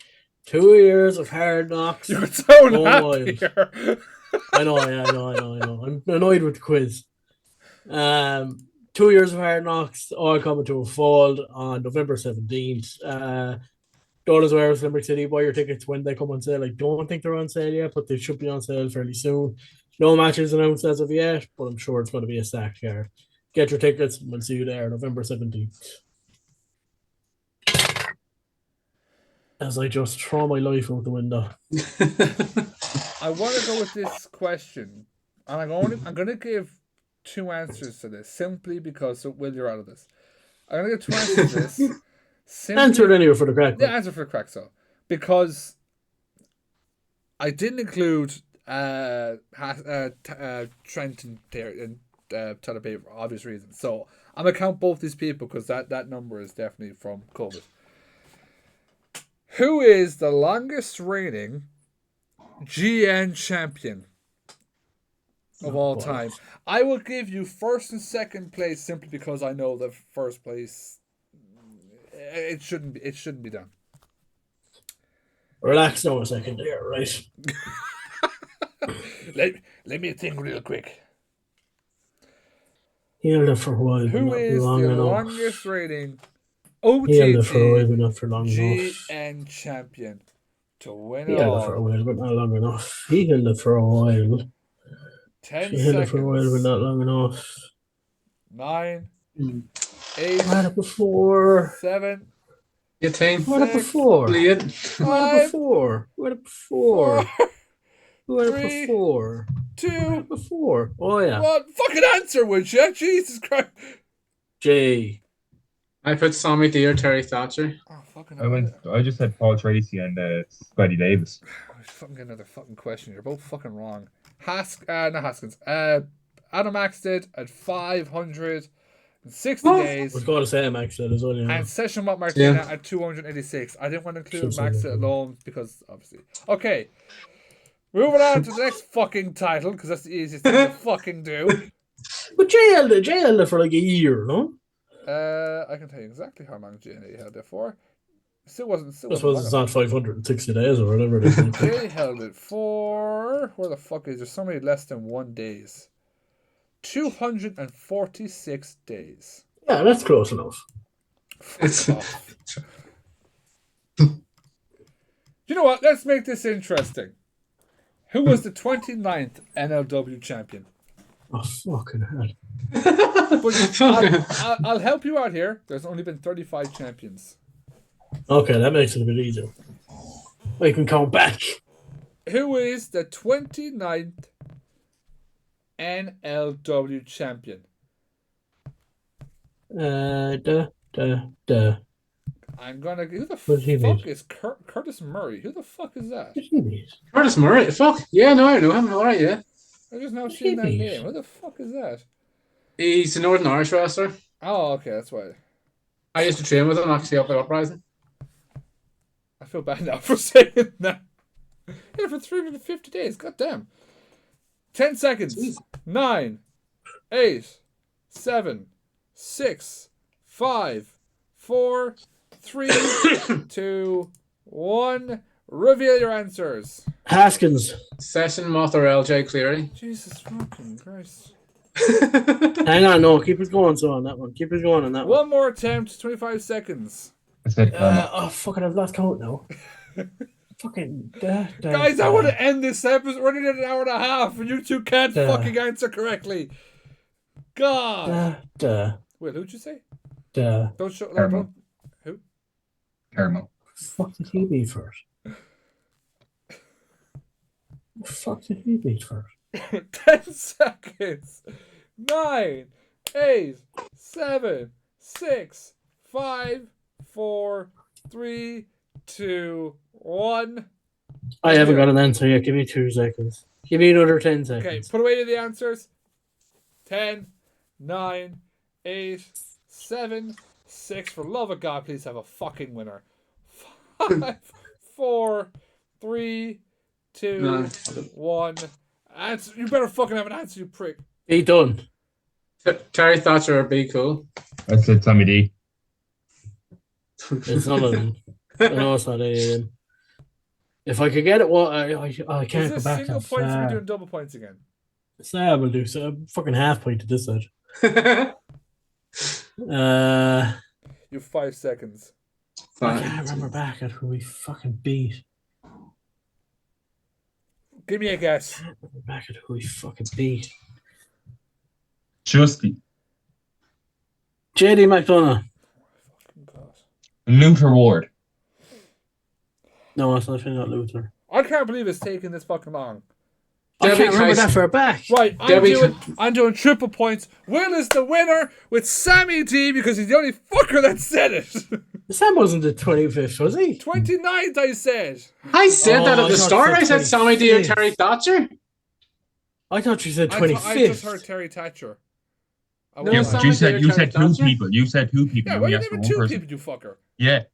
2 years of Hard Knocks. You're so happy here. I know. I'm annoyed with the quiz. 2 years of Hard Knocks, all coming to a fold on November 17th. Dolan's Warehouse, Limerick City, buy your tickets when they come on sale. I don't think they're on sale yet, but they should be on sale fairly soon. No matches announced as of yet, but I'm sure it's going to be a stacked card. Get your tickets. We'll see you there, November 17th. As I just throw my life out the window. I want to go with this question, and I'm going to give 2 answers to this simply because Will, you're out of this. I'm going to give 2 answers to this. Answer it anyway for the crack. Yeah, answer for the crack. So because I didn't include Trent and Tyler Bay for obvious reasons. So I'm gonna count both these people because that number is definitely from COVID. Who is the longest reigning GN champion of all time? I will give you first and second place simply because I know the first place. It shouldn't be done. Relax now a second there, right? let me think real quick. Held it for a while. Who is the longest reigning OTT Held it for a while, but not for long GN champion? To win He it held it for a all. while, but not long enough. He held it for a while. 10 She held it for a while, but seconds. not long enough. 9, Hmm. 8, I've had it before. 7, 18. Who had it 6, before? Who Late. had it 5, before? Who had it 4, before? Who had it 3, before? Who had 2, it before? Oh, yeah. 1. Fucking answer, would you? Jesus Christ. Jay. I put Sammy D or Terry Thatcher. Oh, fucking I just said Paul Tracy and Scotty Davis. Fucking get another fucking question. You're both fucking wrong. Not Haskins. Adam Max did at 560 What? I days. was going to say Max said as well, yeah. And Session Mott Martina Yeah. at 286. I didn't want to include Should've said Max that, yeah. alone because obviously. Okay. Moving on to the next fucking title because that's the easiest thing to fucking do. But Jay held it for like a year, no? I can tell you exactly how long Jay held it for. Still wasn't I suppose long it's enough. not 560 days or whatever it is. Jay held it for where the fuck is there somebody less than 1 days? 246 days. Yeah, that's close enough. It's Off. You know what? Let's make this interesting. Who was the 29th NLW champion? Oh, fucking hell. But I'll help you out here. There's only been 35 champions. Okay, that makes it a bit easier. We can count back. Who is the 29th NLW champion? Duh. I'm gonna. Who the What did he fuck beat? is Curtis Murray? Who the fuck is that? What did he beat? Curtis Murray. Fuck. Yeah, no, I know him. All right, yeah. I just now What seen did that he name. beat? Who the fuck is that? He's a Northern Irish wrestler. Oh, okay, that's why. I used to train with him actually up at Uprising. I feel bad now for saying that. Yeah, for 350 days. God damn. 10 seconds. Jeez. 9, 8, 7, 6, 5, 4, 3, 2, 1. Reveal your answers. Haskins. Session Moth or LJ Cleary. Jesus fucking Christ. Hang on, no, keep it going so on that one. Keep it going on that one. One more attempt, 25 seconds. I said Carmo. Oh, fucking, I've lost count now. Fucking. Guys, I want to end this episode. We're running at an hour and a half, and you two can't fucking answer correctly. God. Wait, who'd you say? Don't show. Carmo. Don't, who? Carmo. Fuck did he beat first? Fuck did he beat first? 10 seconds. 9, 8, 7, 6, 5, 4, 3, 2, 1. I haven't got an answer yet. Give me 2 seconds. Give me another 10 seconds. Okay, put away the answers. 10, 9, 8, 7, 6. For love of God, please have a fucking winner. 5, 4, 3, 2, No. 1. Answer. You better fucking have an answer, you prick. Be done. Terry Thatcher or Be Cool. I said Tommy D. It's none of them. I know it's not any of them. If I could get it, well, I can't Is go this back single that points or are we far. doing double points again? So we'll do so. Fucking half point to this side. You have 5 seconds. I can't remember back at who we fucking beat. Give me a guess. I can't remember back at who we fucking beat. Justy. JD McDonough. Fucking God. Luther Ward. No, it's not Luther. I can't believe it's taking this fucking long. I Debbie can't remember Tyson. that far back. Right, Debbie- I'm doing triple points. Will is the winner with Sammy D because he's the only fucker that said it. Sam wasn't the 25th, was he? 29th, I said. I said that Oh, at the I thought start. you I said said Sammy D or 25th. Terry Thatcher. I thought you said I 25th. just heard Terry Thatcher. I No, Yeah, won't but lie. you Sammy said D or two Terry Thatcher? people. You said 2 people. Yeah, You why only you asked for naming 1 2 person. people, you fucker?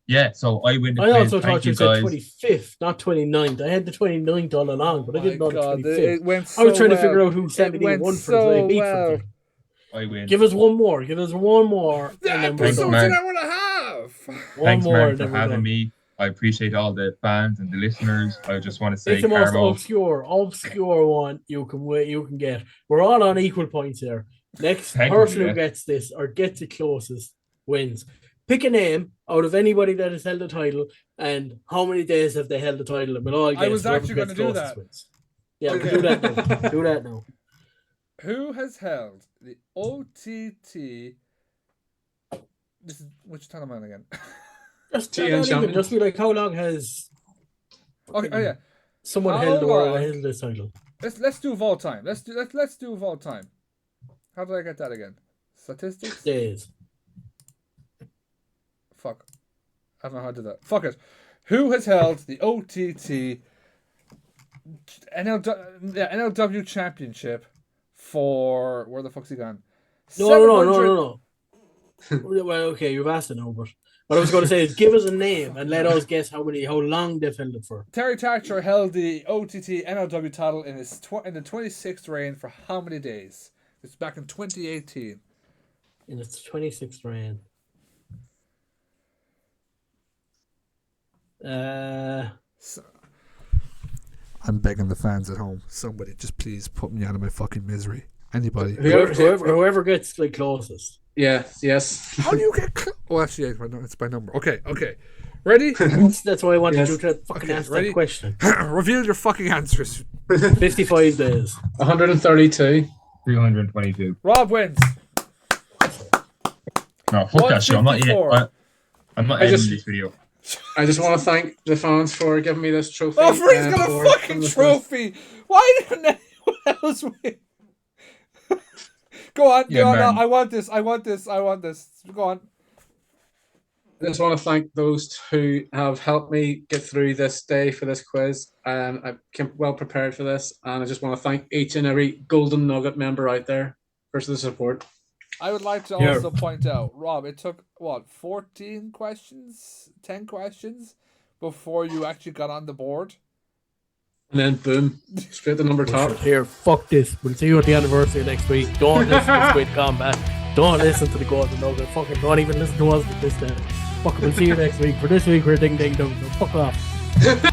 Yeah. So I win the I quiz. also Thank thought you you said guys. 25th, not 29th. I had the 29th all along, but I didn't know the 25th. It went so I was trying to well. figure out who Sammy It D went won for so the beat well. for. I win. Give us one more. Give us one more. The and then we're Thanks, episode's done. an Mark. hour and a half. One Thanks, more. Mark, and for then we're having done. me. I appreciate all the fans and the listeners. I just want to say, It's the most Carmo, obscure one you can get. We're all on equal points here. Next Technically, person yeah. who gets this or gets it closest wins. pick a name out of anybody that has held the title and how many days have they held the title, and we'll all guess. I was whoever actually going to gets do closest that. wins. Yeah, Okay. we'll do that now. Do that now. Who has held the OTT? This is which time am I on again? Just, TN not even, champion. just be like, how long has Okay, oh yeah. someone How held long- this title? Let's do of all time. Let's do of all time. How did I get that again? Statistics? Days. Fuck. I don't know how to do that. Fuck it. Who has held the OTT NLW Championship for where the fuck's he gone? No. Well, okay, you've asked it now, but what I was going to say is give us a name and let us guess how long they've held it for. Terry Thatcher held the OTT NLW title in the 26th reign for how many days? It's back in 2018. In its 26th reign. I'm begging the fans at home. Somebody just please put me out of my fucking misery. Anybody. Whoever gets the closest. Yeah, yes. How do you get oh, actually, it's by number. Okay. Ready? That's why I wanted you to fucking ask ready? that question. Reveal your fucking answers. 55 days. 132. 322. Rob wins. No, fuck that shit. I'm not ending this video. I just want to thank the fans for giving me this trophy. Oh, Free's got a fucking from this trophy. Why didn't anyone else win? Go on. Yeah, no, man. I want this. Go on. I just want to thank those who have helped me get through this day for this quiz. I came well prepared for this, and I just want to thank each and every Golden Nugget member out there for the support. I would like to also point out, Rob, it took, 14 questions? 10 questions before you actually got on the board? And then, boom, straight to number top. Here, fuck this. We'll see you at the anniversary next week. Don't listen to Squid Combat. Don't listen to the Golden Nugget. Fucking don't even listen to us at this day. Fucking we'll see you next week. For this week, we're Ding Ding Dong. So fuck off.